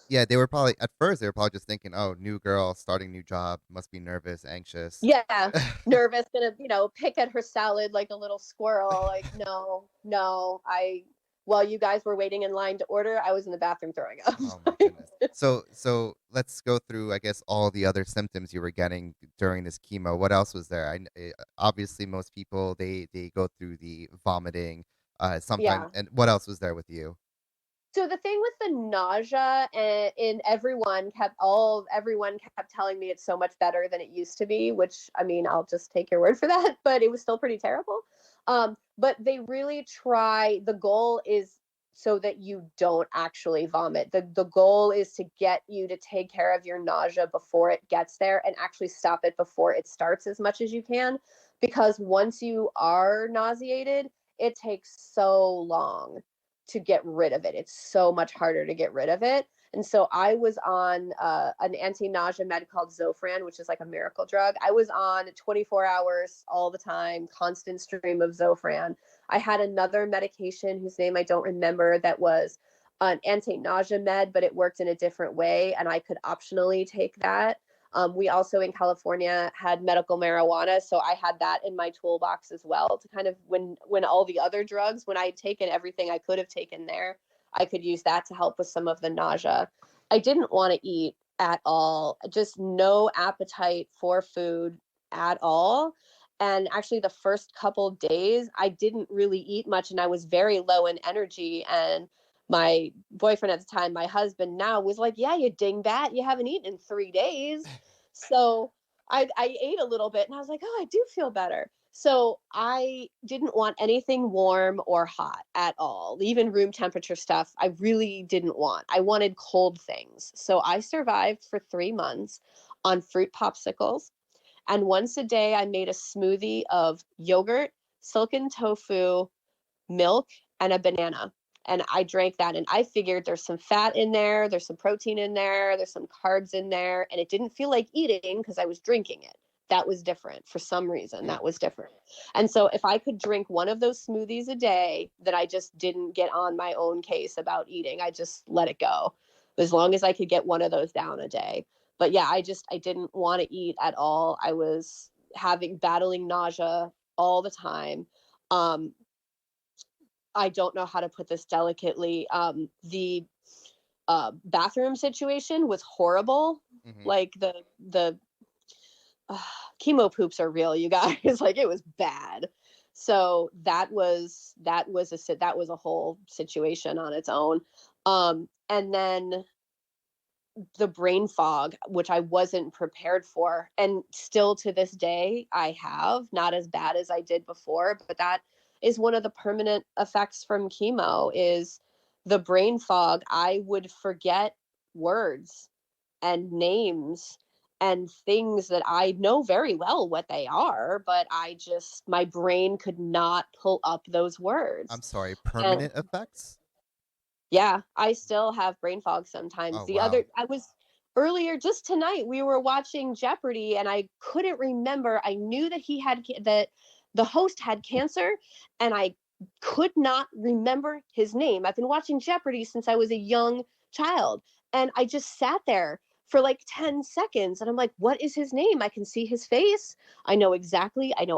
Yeah, they were probably at first they were probably just thinking, "Oh, new girl, starting new job, must be nervous, anxious." yeah, nervous, gonna, pick at her salad like a little squirrel. Like, no, no, while you guys were waiting in line to order, I was in the bathroom throwing up. Oh my goodness. So let's go through, I guess, all the other symptoms you were getting during this chemo. What else was there? Obviously, most people they go through the vomiting, sometimes. Yeah. And what else was there with you? So the thing with the nausea, and everyone kept telling me it's so much better than it used to be, which, I mean, I'll just take your word for that, but it was still pretty terrible. But they really try. The goal is so that you don't actually vomit. The goal is to get you to take care of your nausea before it gets there, and actually stop it before it starts as much as you can, because once you are nauseated, it takes so long to get rid of it. It's so much harder to get rid of it. And so I was on an anti-nausea med called Zofran, which is like a miracle drug. I was on 24 hours all the time, constant stream of Zofran. I had another medication whose name I don't remember that was an anti-nausea med, but it worked in a different way, and I could optionally take that. We also in California had medical marijuana, so I had that in my toolbox as well, to kind of, when all the other drugs, when I had taken everything I could have taken there, I could use that to help with some of the nausea. I didn't want to eat at all, just no appetite for food at all. And actually, the first couple days, I didn't really eat much, and I was very low in energy. And my boyfriend at the time, my husband now, was like, yeah, you dingbat, you haven't eaten in 3 days. So I ate a little bit, and I was like, oh, I do feel better. So I didn't want anything warm or hot at all, even room temperature stuff. I really didn't want. I wanted cold things. So I survived for 3 months on fruit popsicles. And once a day, I made a smoothie of yogurt, silken tofu, milk, and a banana. And I drank that, and I figured there's some fat in there, there's some protein in there, there's some carbs in there, and it didn't feel like eating because I was drinking it. that was different. For some reason, Mm. that was different. And so if I could drink one of those smoothies a day, that I just didn't get on my own case about eating, I just let it go. As long as I could get one of those down a day. But yeah, I didn't want to eat at all. I was battling nausea all the time. Um, I don't know how to put this delicately. The bathroom situation was horrible. Hmm. Like the uh, chemo poops are real, you guys. Like, it was bad. So that was a whole situation on its own. And then the brain fog, which I wasn't prepared for, and still to this day I have, not as bad as I did before, but that is one of the permanent effects from chemo, is the brain fog. I would forget words and names and things that I know very well what they are, but my brain could not pull up those I'm words. sorry, And permanent effects? yeah, I still have brain fog sometimes. Oh, wow. I was earlier just tonight, we were watching Jeopardy and I couldn't remember. I knew that that the host had cancer, and I could not remember his name. I've been watching Jeopardy since I was a young child, and I just sat there for like 10 seconds and I'm like, what is his name? I can see his face. I know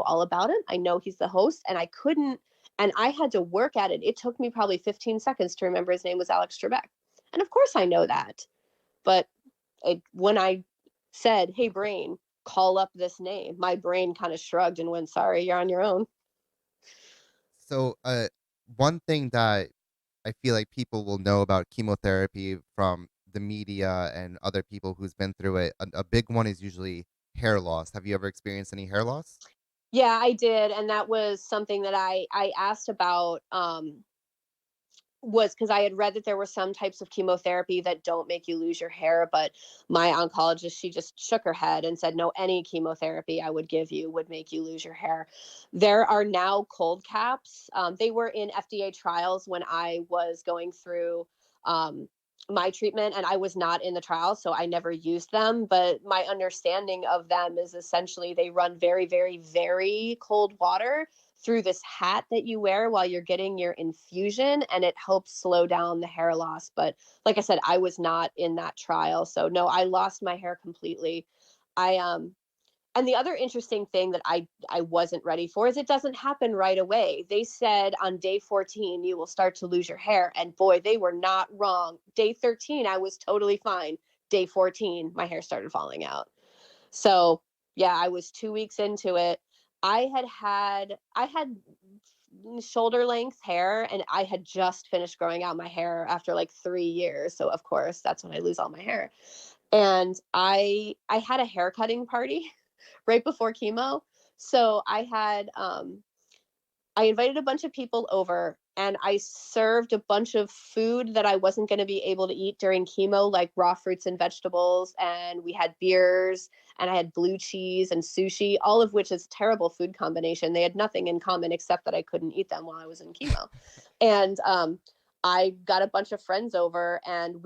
all about him. I know he's the host, and I couldn't, and I had to work at it. It took me probably 15 seconds to remember his name was Alex Trebek. And of course I know that. But when I said, hey, brain, call up this name, my brain kind of shrugged and went, sorry, you're on your own. So, one thing that I feel like people will know about chemotherapy from the media and other people who's been through it, a big one is usually hair loss. Have you ever experienced any hair loss? Yeah, I did. And that was something that I asked about. Was because I had read that there were some types of chemotherapy that don't make you lose your hair, but my oncologist, she just shook her head and said, no, any chemotherapy I would give you would make you lose your hair. There are now cold caps. They were in FDA trials when I was going through um, my treatment, and I was not in the trial, so I never used them. But my understanding of them is essentially they run very, very, very cold water through this hat that you wear while you're getting your infusion, and it helps slow down the hair loss. But like I said, I was not in that trial, so no, I lost my hair completely. I And the other interesting thing that I wasn't ready for is it doesn't happen right away. They said on day 14 you will start to lose your hair, and boy, they were not wrong. Day 13 I was totally fine. Day 14 my hair started falling out. So yeah, I was 2 weeks into it. I had shoulder length hair, and I had just finished growing out my hair after like 3 years. So of course that's when I lose all my hair. And I had a hair cutting party right before chemo. So I invited a bunch of people over, and I served a bunch of food that I wasn't going to be able to eat during chemo, like raw fruits and vegetables. And we had beers, and I had blue cheese and sushi, all of which is a terrible food combination. They had nothing in common except that I couldn't eat them while I was in chemo. And I got a bunch of friends over, and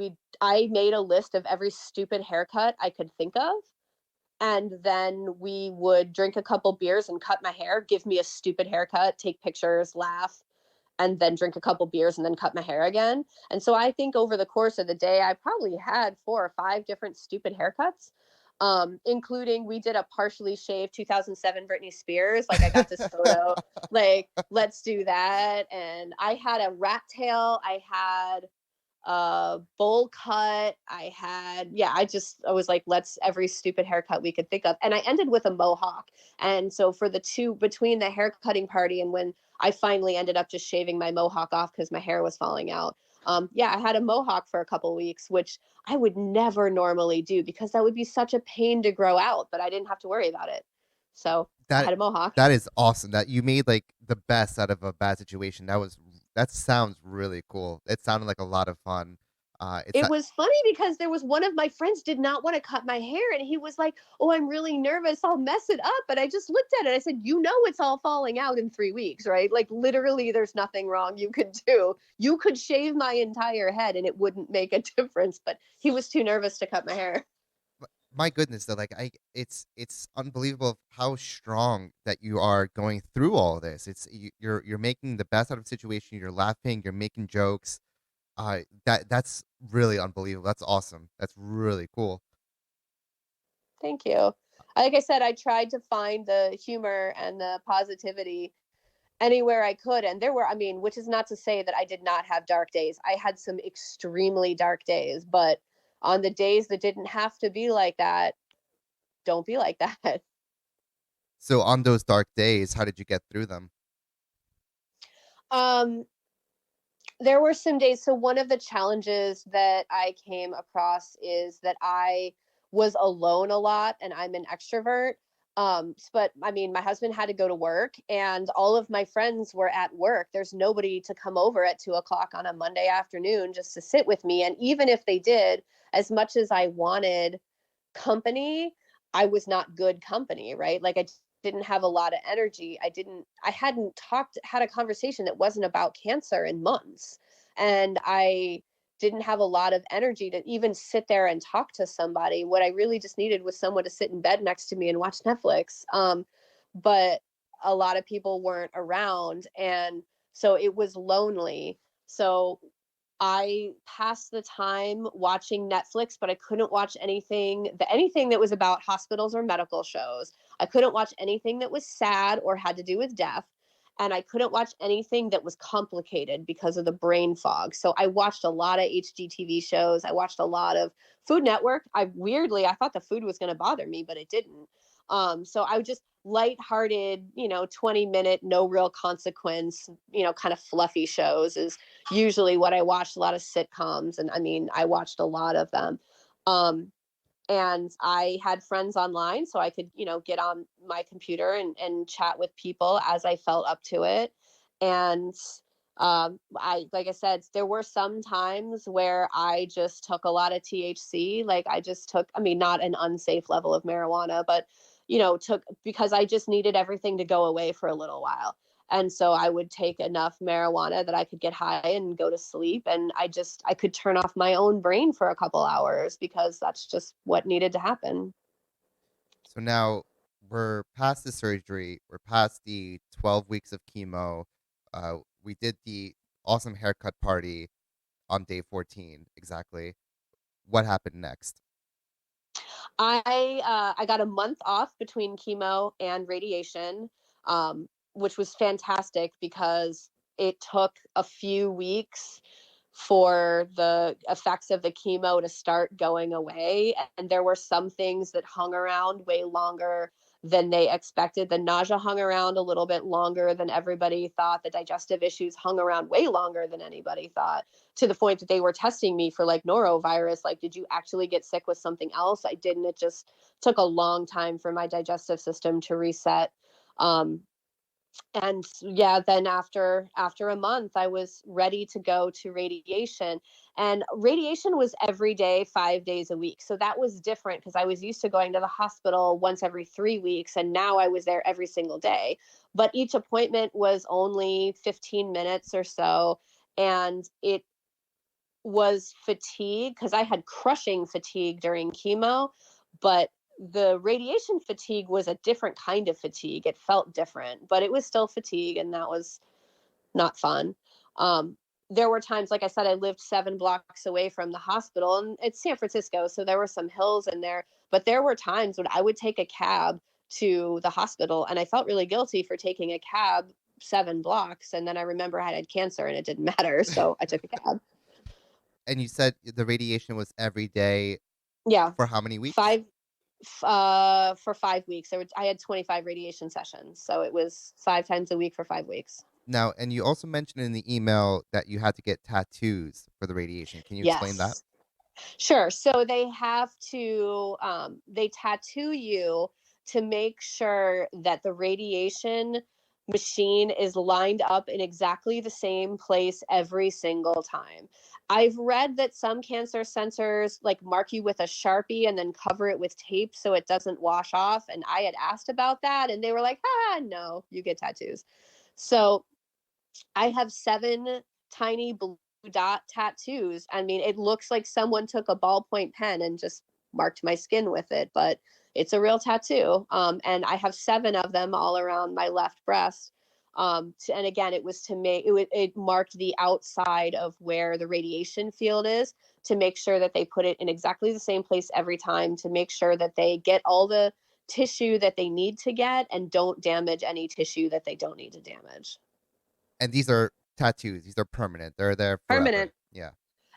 I made a list of every stupid haircut I could think of, and then we would drink a couple beers and cut my hair, give me a stupid haircut, take pictures, laugh, and then drink a couple beers and then cut my hair again. And so I think over the course of the day, I probably had 4 or 5 different stupid haircuts, including we did a partially shaved 2007 Britney Spears. Like, I got this photo, like, let's do that. And I had a rat tail. I had bowl cut. I was like, let's every stupid haircut we could think of. And I ended with a mohawk. And so for the two, between the hair cutting party and when I finally ended up just shaving my mohawk off because my hair was falling out, yeah, I had a mohawk for a couple weeks, which I would never normally do because that would be such a pain to grow out, but I didn't have to worry about it. So I That had a mohawk. that is awesome. That you made like the best out of a bad situation. That sounds really cool. It sounded like a lot of fun. It's It not was funny because there was one of my friends did not want to cut my hair, and he was like, "Oh, I'm really nervous. I'll mess it up." And I just looked at it. I said, "You know it's all falling out in 3 weeks, right? Like, literally there's nothing wrong you could do. You could shave my entire head and it wouldn't make a difference." But he was too nervous to cut my hair. my goodness, though, like it's unbelievable how strong that you are going through all this. You're making the best out of the situation. You're laughing. You're making jokes. That's really unbelievable. That's awesome. That's really cool. Thank you. Like I said, I tried to find the humor and the positivity anywhere I could. And there were, I mean, which is not to say that I did not have dark days. I had some extremely dark days, but on the days that didn't have to be like that, don't be like that. So on those dark days, how did you get through them? Um, there were some days. So one of the challenges that I came across is that I was alone a lot, and I'm an extrovert. But I mean, my husband had to go to work, and all of my friends were at work. There's nobody to come over at 2 o'clock on a Monday afternoon just to sit with me. And even if they did, as much as I wanted company, I was not good company, right? Like I didn't have a lot of energy. I hadn't had a conversation that wasn't about cancer in months. And I didn't have a lot of energy to even sit there and talk to somebody. What I really just needed was someone to sit in bed next to me and watch Netflix. But a lot of people weren't around. And so it was lonely. So I passed the time watching Netflix, but I couldn't watch anything that was about hospitals or medical shows. I couldn't watch anything that was sad or had to do with death. And I couldn't watch anything that was complicated because of the brain fog. So I watched a lot of HGTV shows. I watched a lot of Food Network. I thought the food was going to bother me, but it didn't. So I would just lighthearted, 20-minute, no real consequence, kind of fluffy shows is usually what I watched. A lot of sitcoms, and I mean, I watched a lot of them. Um, and I had friends online, so I could, get on my computer and chat with people as I felt up to it. And like I said, there were some times where I just took a lot of THC. Like I just took, I mean, not an unsafe level of marijuana, but took because I just needed everything to go away for a little while. And so I would take enough marijuana that I could get high and go to sleep. And I could turn off my own brain for a couple hours because that's just what needed to happen. So now we're past the surgery. We're past the 12 weeks of chemo. We did the awesome haircut party on day 14. Exactly. What happened next? I got a month off between chemo and radiation, which was fantastic because it took a few weeks for the effects of the chemo to start going away. And there were some things that hung around way longer than they expected. The nausea hung around a little bit longer than everybody thought. The digestive issues hung around way longer than anybody thought, to the point that they were testing me for like norovirus. Like, did you actually get sick with something else? I didn't. It just took a long time for my digestive system to reset. Um, and yeah, then after a month I was ready to go to radiation, and radiation was every day, 5 days a week. So that was different because I was used to going to the hospital once every 3 weeks, and now I was there every single day. But each appointment was only 15 minutes or so, and it was fatigue because I had crushing fatigue during chemo, but the radiation fatigue was a different kind of fatigue. It felt different, but it was still fatigue, and that was not fun. Um, there were times, like I said, I lived 7 blocks away from the hospital, and it's San Francisco, so there were some hills in there. But there were times when I would take a cab to the hospital, and I felt really guilty for taking a cab 7 blocks. And then I remember I had cancer, and it didn't matter, so I took a cab. And you said the radiation was every day Yeah, for how many weeks? five for 5 weeks. I had 25 radiation sessions, so it was 5 times a week for 5 weeks. Now, and you also mentioned in the email that you had to get tattoos for the radiation. Can you explain that? Yes. Sure. So they tattoo you to make sure that the radiation machine is lined up in exactly the same place every single time. I've read that some cancer sensors like mark you with a Sharpie and then cover it with tape so it doesn't wash off. And I had asked about that, and they were like, no, you get tattoos. So I have 7 tiny blue dot tattoos. I mean, it looks like someone took a ballpoint pen and just marked my skin with it, but it's a real tattoo. And I have 7 of them all around my left breast. And again, it was to make it marked the outside of where the radiation field is, to make sure that they put it in exactly the same place every time, to make sure that they get all the tissue that they need to get and don't damage any tissue that they don't need to damage. And these are tattoos. These are permanent. They're there forever. Permanent. Yeah.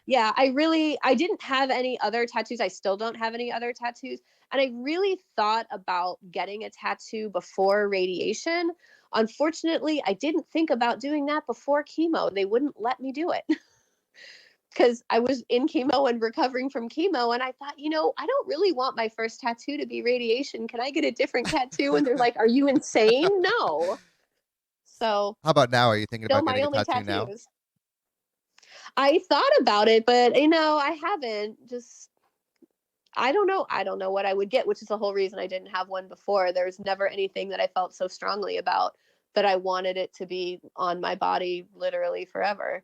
Yeah, I didn't have any other tattoos. I still don't have any other tattoos. And I really thought about getting a tattoo before radiation. Unfortunately, I didn't think about doing that before chemo. They wouldn't let me do it because I was in chemo and recovering from chemo. And I thought, I don't really want my first tattoo to be radiation. Can I get a different tattoo? And they're like, are you insane? No. So, How about now? Are you thinking still about my getting a only tattoo now? tattoos. I thought about it, but I haven't. Just I don't know. I don't know what I would get, which is the whole reason I didn't have one before. There's never anything that I felt so strongly about that I wanted it to be on my body literally forever.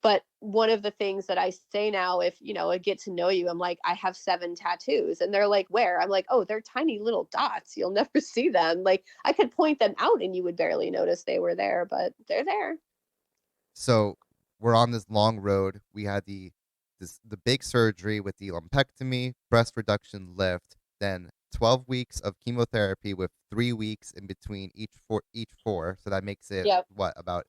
But one of the things that I say now, if I get to know you, I'm like, I have 7 tattoos, and they're like, where? I'm like, oh, they're tiny little dots. You'll never see them. Like, I could point them out and you would barely notice they were there, but they're there. So we're on this long road. We had the big surgery with the lumpectomy, breast reduction lift, then 12 weeks of chemotherapy with 3 weeks in between each four. So that makes it Yep. what, about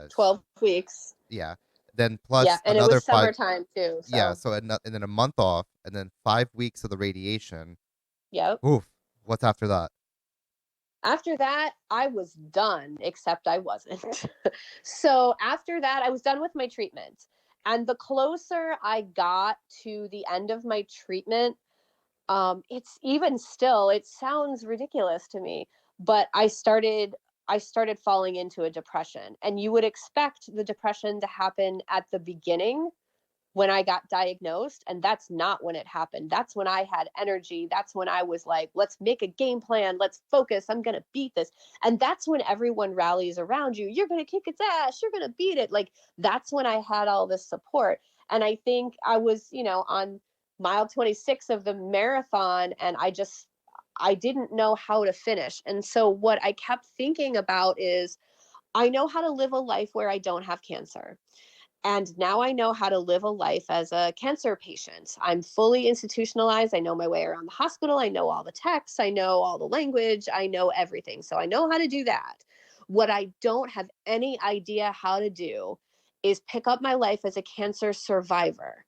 12 weeks. yeah. Then Yeah, plus and it another was 5, summertime too, yeah, so so and then a month off and then 5 weeks of the radiation. yep. Oof. What's after that? After that, I was done, except I wasn't. So after that, I was done with my treatment. And the closer I got to the end of my treatment, it's even still, it sounds ridiculous to me, but I started falling into a depression. And you would expect the depression to happen at the beginning when I got diagnosed. And that's not when it happened. That's when I had energy. That's when I was like, let's make a game plan. Let's focus. I'm going to beat this. And that's when everyone rallies around you. You're going to kick its ass. You're going to beat it. Like, that's when I had all this support. And I think I was, on mile 26 of the marathon, and I didn't know how to finish. And so what I kept thinking about is, I know how to live a life where I don't have cancer. And now I know how to live a life as a cancer patient. I'm fully institutionalized. I know my way around the hospital. I know all the texts. I know all the language. I know everything. So I know how to do that. What I don't have any idea how to do is pick up my life as a cancer survivor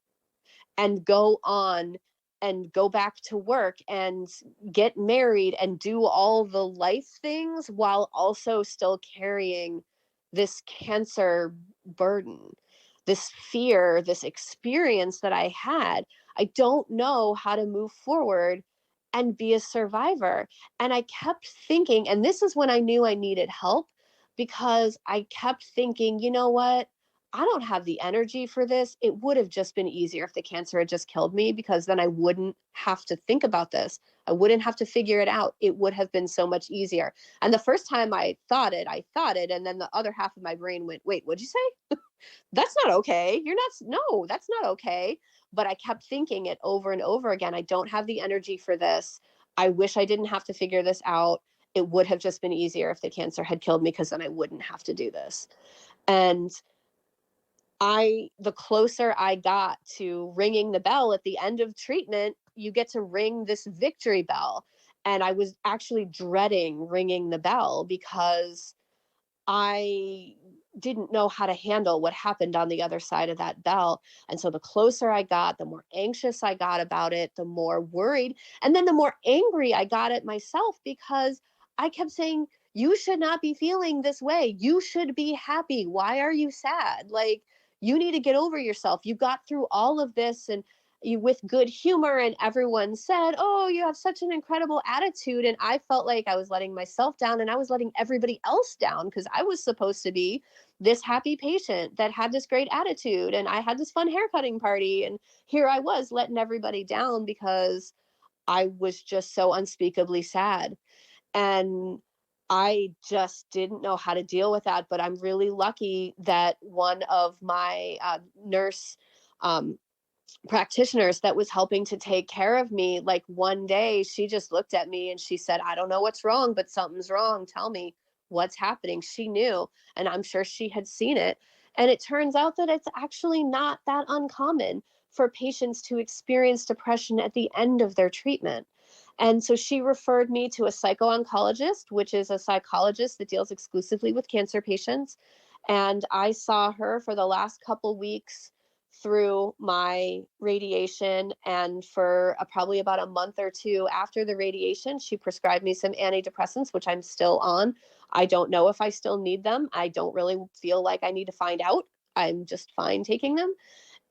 and go on and go back to work and get married and do all the life things while also still carrying this cancer burden, this fear, this experience that I had. I don't know how to move forward and be a survivor. And I kept thinking, and this is when I knew I needed help, because I kept thinking, you know what? I don't have the energy for this. It would have just been easier if the cancer had just killed me, because then I wouldn't have to think about this. I wouldn't have to figure it out. It would have been so much easier. And the first time I thought it. And then the other half of my brain went, wait, what'd you say? That's not okay. No, that's not okay. But I kept thinking it over and over again. I don't have the energy for this. I wish I didn't have to figure this out. It would have just been easier if the cancer had killed me, because then I wouldn't have to do this. And the closer I got to ringing the bell at the end of treatment, you get to ring this victory bell. And I was actually dreading ringing the bell because I didn't know how to handle what happened on the other side of that bell. And so the closer I got, the more anxious I got about it, the more worried. And then the more angry I got at myself, because I kept saying, you should not be feeling this way. You should be happy. Why are you sad? Like, you need to get over yourself. You got through all of this, and you with good humor, and everyone said, oh, you have such an incredible attitude. And I felt like I was letting myself down, and I was letting everybody else down, because I was supposed to be this happy patient that had this great attitude, and I had this fun haircutting party, and here I was letting everybody down because I was just so unspeakably sad. And I just didn't know how to deal with that. But I'm really lucky that one of my nurse um, practitioners that was helping to take care of me, like one day she just looked at me and she said, "I don't know what's wrong, but something's wrong. Tell me what's happening." She knew, and I'm sure she had seen it. And it turns out that it's actually not that uncommon for patients to experience depression at the end of their treatment. And so she referred me to a psycho-oncologist, which is a psychologist that deals exclusively with cancer patients. And I saw her for the last couple weeks through my radiation. And for probably about a month or two after the radiation, she prescribed me some antidepressants, which I'm still on. I don't know if I still need them. I don't really feel like I need to find out. I'm just fine taking them.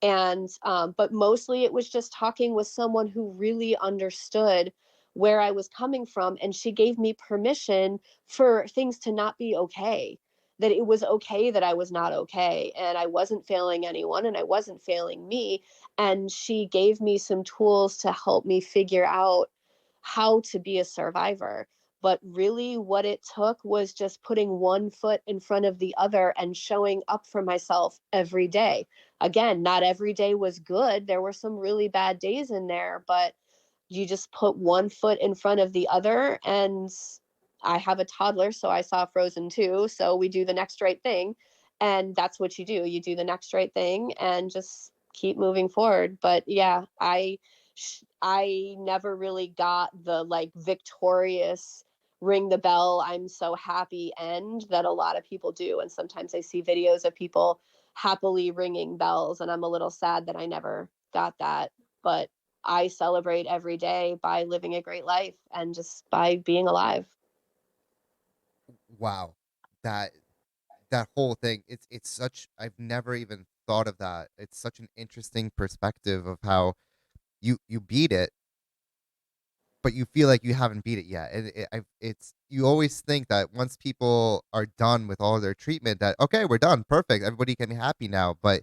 And but mostly it was just talking with someone who really understood where I was coming from, and she gave me permission for things to not be okay, that it was okay that I was not okay, and I wasn't failing anyone and I wasn't failing me. And she gave me some tools to help me figure out how to be a survivor. But really, what it took was just putting one foot in front of the other and showing up for myself every day. Again, not every day was good. There were some really bad days in there, but you just put one foot in front of the other. And I have a toddler, so I saw Frozen too. So we do the next right thing. And that's what you do. You do the next right thing and just keep moving forward. But yeah, I never really got the like victorious ring the bell, I'm so happy end that a lot of people do. And sometimes I see videos of people happily ringing bells, and I'm a little sad that I never got that. But I celebrate every day by living a great life and just by being alive. Wow. That that whole thing, it's such I've never even thought of that. It's such an interesting perspective of how you beat it, but you feel like you haven't beat it yet. And it's you always think that once people are done with all their treatment, that okay, we're done, perfect, everybody can be happy now. But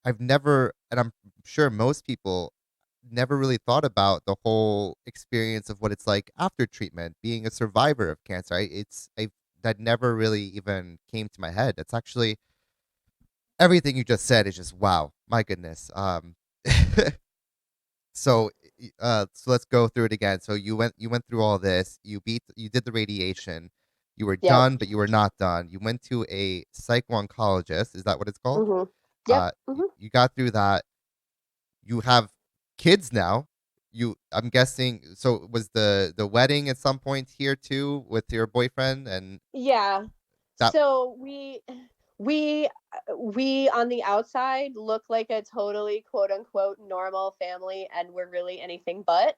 I've never, and I'm sure most people never really thought about the whole experience of what it's like after treatment, being a survivor of cancer. That never really even came to my head. It's actually everything you just said is just wow, my goodness. So let's go through it again. So you went through all this. You did the radiation. You were Yep. done, but you were not done. You went to a psycho-oncologist. Is that what it's called? Hmm. Yep. You got through that. You have kids now. I'm guessing. So was the wedding at some point here too with your boyfriend and Yeah. that? So we on the outside look like a totally quote unquote normal family, and we're really anything but.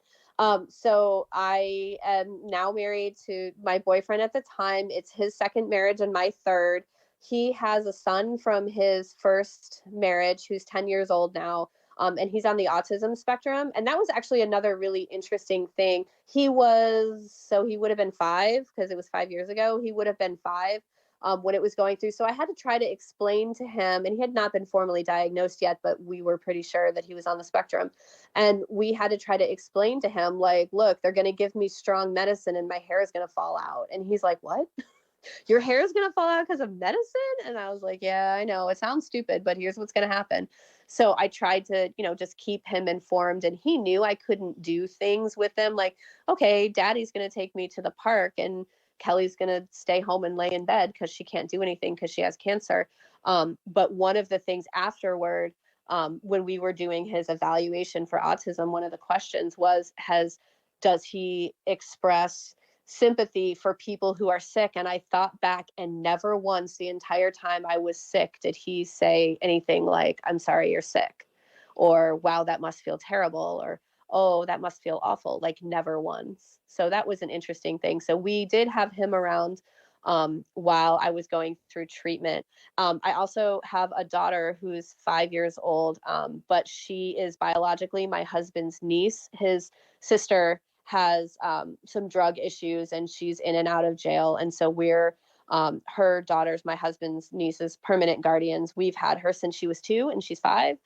So I am now married to my boyfriend at the time. It's his second marriage and my third. He has a son from his first marriage who's 10 years old now. And he's on the autism spectrum. And that was actually another really interesting thing. He would have been 5 because it was 5 years ago. He would have been 5 when it was going through. So I had to try to explain to him, and he had not been formally diagnosed yet, but we were pretty sure that he was on the spectrum. And we had to try to explain to him, like, look, they're going to give me strong medicine and my hair is going to fall out. And he's like, what? Your hair is going to fall out because of medicine? And I was like, yeah, I know. It sounds stupid, but here's what's going to happen. So I tried to, just keep him informed. And he knew I couldn't do things with him. Like, okay, daddy's going to take me to the park and Kellie's going to stay home and lay in bed because she can't do anything because she has cancer. But one of the things afterward, when we were doing his evaluation for autism, one of the questions does he express sympathy for people who are sick? And I thought back, and never once the entire time I was sick did he say anything like, I'm sorry you're sick, or wow, that must feel terrible, or oh, that must feel awful. Like, never once. So that was an interesting thing. So we did have him around while I was going through treatment. I also have a daughter who's 5 years old, but she is biologically my husband's niece. His sister has some drug issues and she's in and out of jail. And so we're her daughter's my husband's niece's permanent guardians. We've had her since she was 2 and she's 5.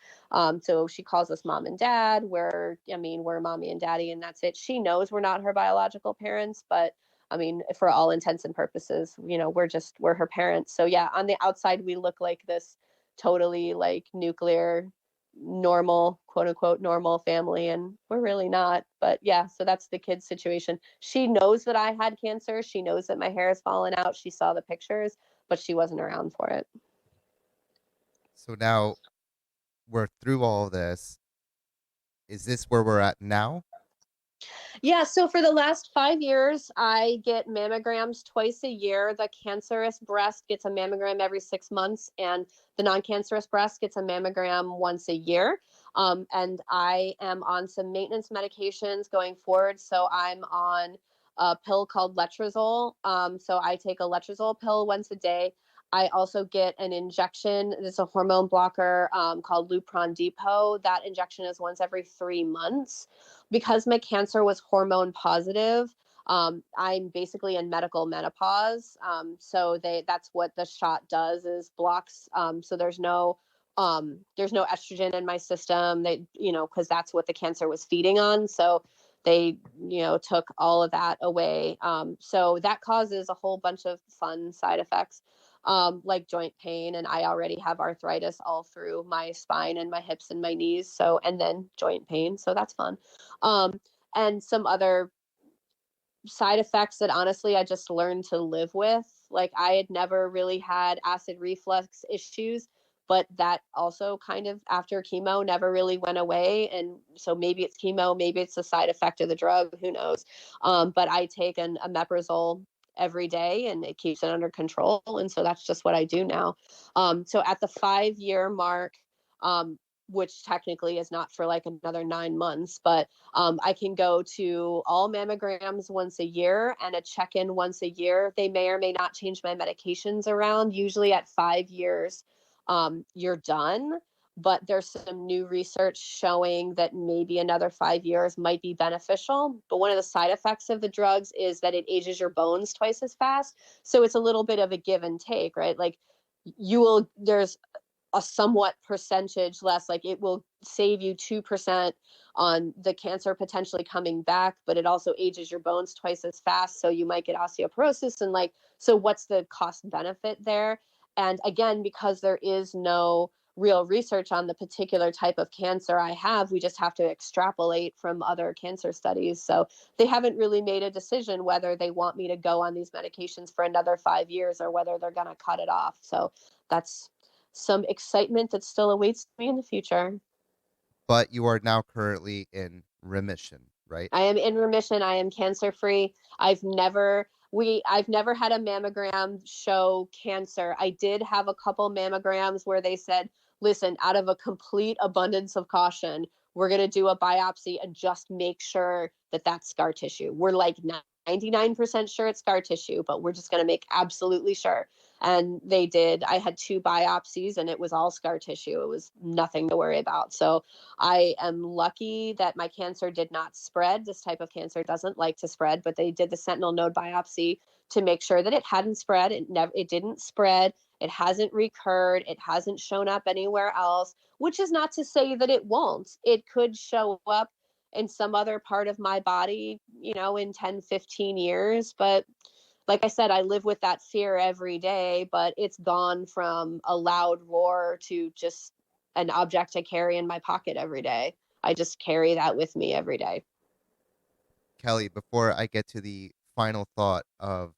So she calls us mom and dad. We're mommy and daddy, and that's it. She knows we're not her biological parents, but I mean, for all intents and purposes, we're her parents. So yeah, on the outside, we look like this totally like nuclear normal, quote unquote, normal family, and we're really not. But yeah, so that's the kid's situation. She knows that I had cancer. She knows that my hair has fallen out. She saw the pictures, but she wasn't around for it. So now we're through all of this. Is this where we're at now? Yeah, so for the last 5 years, I get mammograms twice a year. The cancerous breast gets a mammogram every 6 months, and the non cancerous breast gets a mammogram once a year. And I am on some maintenance medications going forward. So I'm on a pill called letrozole. So I take a letrozole pill once a day. I also get an injection. There's a hormone blocker called Lupron Depot. That injection is once every 3 months. Because my cancer was hormone positive, I'm basically in medical menopause. So that's what the shot does, is blocks. So there's no estrogen in my system. Because that's what the cancer was feeding on. So they took all of that away. So that causes a whole bunch of fun side effects. Like joint pain, and I already have arthritis all through my spine and my hips and my knees. So, and then joint pain. So that's fun. Um, and some other side effects that honestly I just learned to live with. Like I had never really had acid reflux issues, but that also kind of after chemo never really went away. And so maybe it's chemo, maybe it's a side effect of the drug, who knows? But I take a omeprazole every day and it keeps it under control. And so that's just what I do now. So at the 5 year mark, um, which technically is not for like another 9 months, but I can go to all mammograms once a year and a check in once a year. They may or may not change my medications around. Usually at 5 years, you're done. But there's some new research showing that maybe another 5 years might be beneficial. But one of the side effects of the drugs is that it ages your bones twice as fast. So it's a little bit of a give and take, right? Like there's a somewhat percentage less, like it will save you 2% on the cancer potentially coming back, but it also ages your bones twice as fast, so you might get osteoporosis. And like, so what's the cost benefit there? And again, because there is no real research on the particular type of cancer I have, we just have to extrapolate from other cancer studies. So they haven't really made a decision whether they want me to go on these medications for another 5 years or whether they're going to cut it off. So that's some excitement that still awaits me in the future. But you are now currently in remission, right? I am in remission. I am cancer free. I've never had a mammogram show cancer. I did have a couple mammograms where they said, "Listen, out of a complete abundance of caution, we're going to do a biopsy and just make sure that that's scar tissue. We're like 99% sure it's scar tissue, but we're just going to make absolutely sure." And they did. I had two biopsies and it was all scar tissue. It was nothing to worry about. So I am lucky that my cancer did not spread. This type of cancer doesn't like to spread, but they did the sentinel node biopsy to make sure that it hadn't spread. It didn't spread. It hasn't recurred. It hasn't shown up anywhere else, which is not to say that it won't. It could show up in some other part of my body, in 10, 15 years. But like I said, I live with that fear every day, but it's gone from a loud roar to just an object I carry in my pocket every day. I just carry that with me every day. Kelly, before I get to the final thought of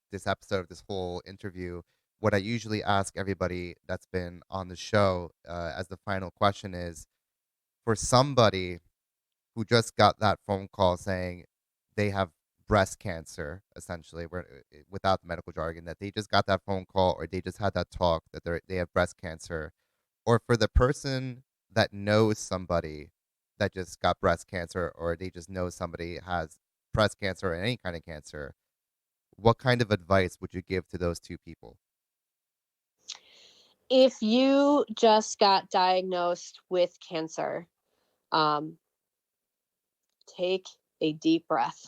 this episode of this whole interview, what I usually ask everybody that's been on the show as the final question is, for somebody who just got that phone call saying they have breast cancer, essentially, without the medical jargon, that they just got that phone call or they just had that talk that they have breast cancer, or for the person that knows somebody that just got breast cancer, or they just know somebody has breast cancer or any kind of cancer, what kind of advice would you give to those two people? If you just got diagnosed with cancer, um, take a deep breath.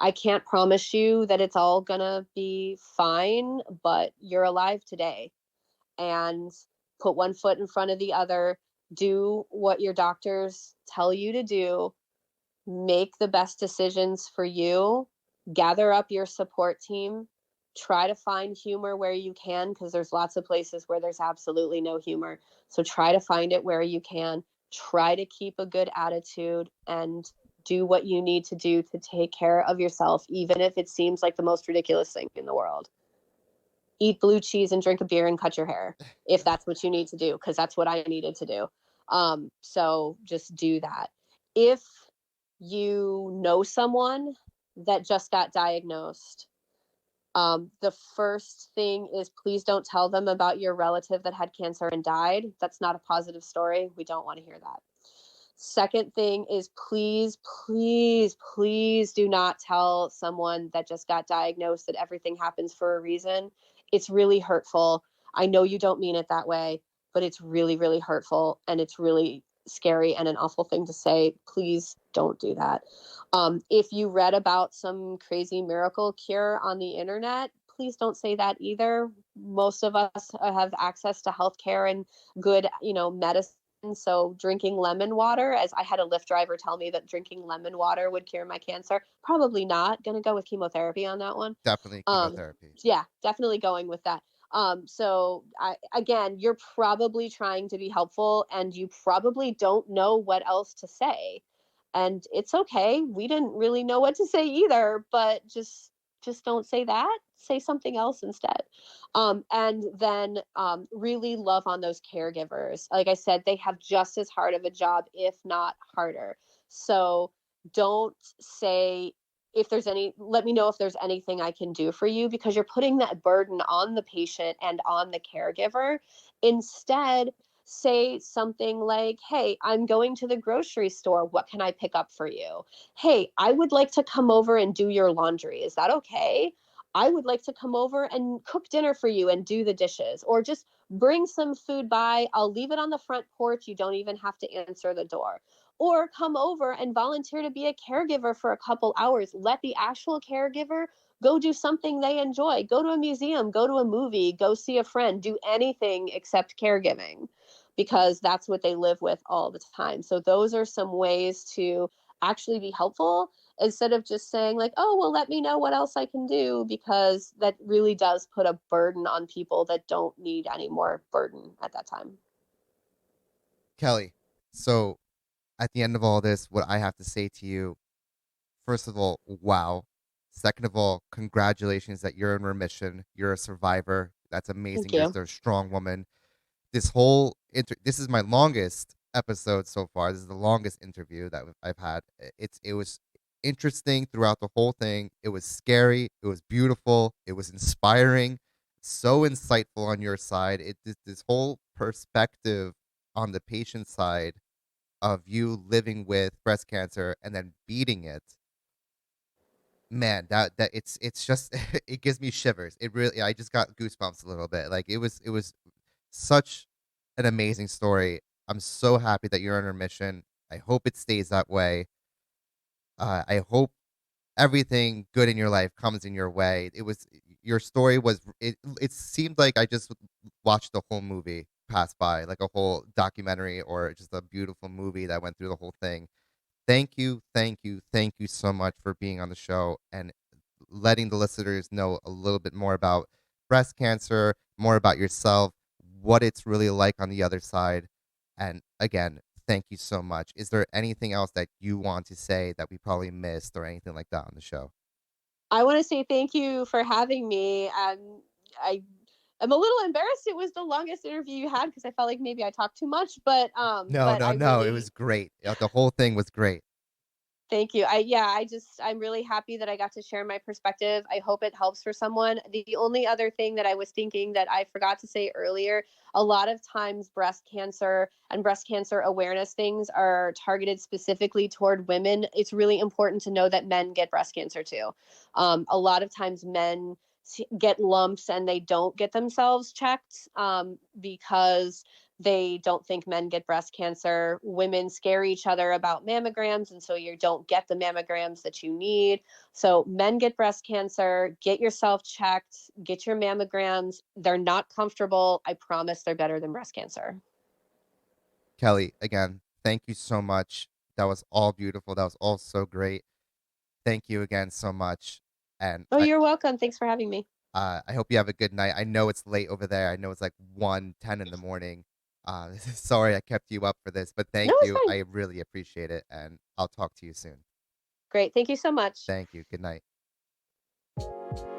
I can't promise you that it's all gonna be fine, but you're alive today. And put one foot in front of the other. Do what your doctors tell you to do. Make the best decisions for you. Gather up your support team. Try to find humor where you can, because there's lots of places where there's absolutely no humor. So try to find it where you can. Try to keep a good attitude and do what you need to do to take care of yourself, even if it seems like the most ridiculous thing in the world. Eat blue cheese and drink a beer and cut your hair if that's what you need to do, because that's what I needed to do. So just do that. If you know someone that just got diagnosed, the first thing is please don't tell them about your relative that had cancer and died. That's not a positive story. We don't want to hear that. Second thing is please, please, please do not tell someone that just got diagnosed that everything happens for a reason. It's really hurtful. I know you don't mean it that way, but it's really, really hurtful and it's really scary and an awful thing to say. Please don't do that. If you read about some crazy miracle cure on the internet, please don't say that either. Most of us have access to healthcare and good, medicine. So drinking lemon water, as I had a Lyft driver tell me that drinking lemon water would cure my cancer. Probably not. Gonna go with chemotherapy on that one. Definitely Um, chemotherapy. yeah, definitely going with that. Again, you're probably trying to be helpful and you probably don't know what else to say. And it's okay. We didn't really know what to say either, but just don't say that. Say something else instead. And then really love on those caregivers. Like I said, they have just as hard of a job, if not harder. So don't say, let me know if there's anything I can do for you, because you're putting that burden on the patient and on the caregiver. Instead, say something like, hey, I'm going to the grocery store. What can I pick up for you? Hey, I would like to come over and do your laundry. Is that okay? I would like to come over and cook dinner for you and do the dishes, or just bring some food by. I'll leave it on the front porch. You don't even have to answer the door. Or come over and volunteer to be a caregiver for a couple hours. Let the actual caregiver go do something they enjoy. Go to a museum, go to a movie, go see a friend, do anything except caregiving, because that's what they live with all the time. So those are some ways to actually be helpful, instead of just saying like, oh, well, let me know what else I can do, because that really does put a burden on people that don't need any more burden at that time. Kellie, so at the end of all this, what I have to say to you, first of all, wow. Second of all, congratulations that you're in remission. You're a survivor. That's Thank amazing. You're you. a strong woman. This is my longest episode so far. This is the longest interview that I've had. It was interesting throughout the whole thing. It was scary. It was beautiful. It was inspiring. So insightful on your side. This whole perspective on the patient side of you living with breast cancer and then beating it. Man, that it's just it gives me shivers. It really I just got goosebumps a little bit. Like it was such an amazing story. I'm so happy that you're on a mission. I hope it stays that way. I hope everything good in your life comes in your way. Your story was it seemed like I just watched the whole movie pass by, like a whole documentary or just a beautiful movie that went through the whole thing. Thank you, thank you, thank you so much for being on the show and letting the listeners know a little bit more about breast cancer, more about yourself, what it's really like on the other side. And again, thank you so much. Is there anything else that you want to say that we probably missed or anything like that on the show? I want to say thank you for having me. I am a little embarrassed it was the longest interview you had, because I felt like maybe I talked too much, No, but no, I no. It really was great. The whole thing was great. thank you. I'm really happy that I got to share my perspective. I hope it helps for someone. The only other thing that I was thinking that I forgot to say earlier, a lot of times breast cancer and breast cancer awareness things are targeted specifically toward women. It's really important to know that men get breast cancer too. A lot of times men get lumps and they don't get themselves checked, because they don't think men get breast cancer. Women scare each other about mammograms, and so you don't get the mammograms that you need. So men get breast cancer. Get yourself checked. Get your mammograms. They're not comfortable. I promise they're better than breast cancer. Kellie, again, thank you so much. That was all beautiful. That was all so great. Thank you again so much. And Oh, you're welcome. Thanks for having me. I hope you have a good night. I know it's late over there. I know it's like 1:10 in the morning. Sorry I kept you up for this, but No, thank it's you. fine. I really appreciate it, and I'll talk to you soon. Great. Thank you so much. Thank you. Good night.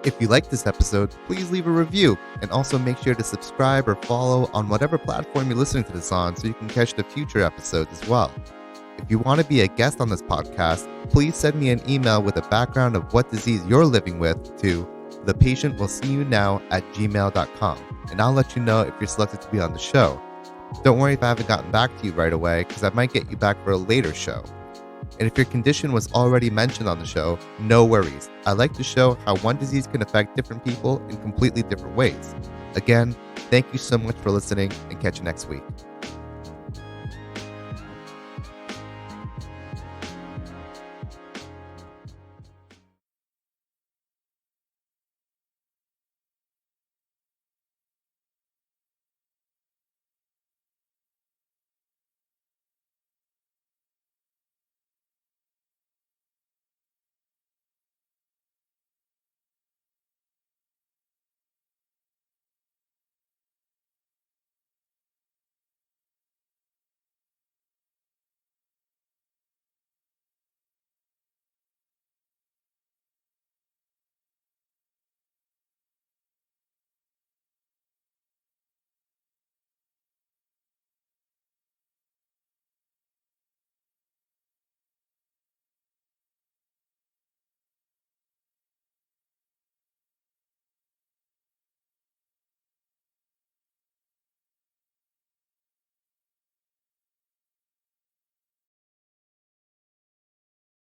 If you like this episode, please leave a review and also make sure to subscribe or follow on whatever platform you're listening to this on so you can catch the future episodes as well. If you want to be a guest on this podcast, please send me an email with a background of what disease you're living with to thepatientwillseeyounow@gmail.com, and I'll let you know if you're selected to be on the show. Don't worry if I haven't gotten back to you right away, because I might get you back for a later show. And if your condition was already mentioned on the show, no worries. I like to show how one disease can affect different people in completely different ways. Again, thank you so much for listening, and catch you next week.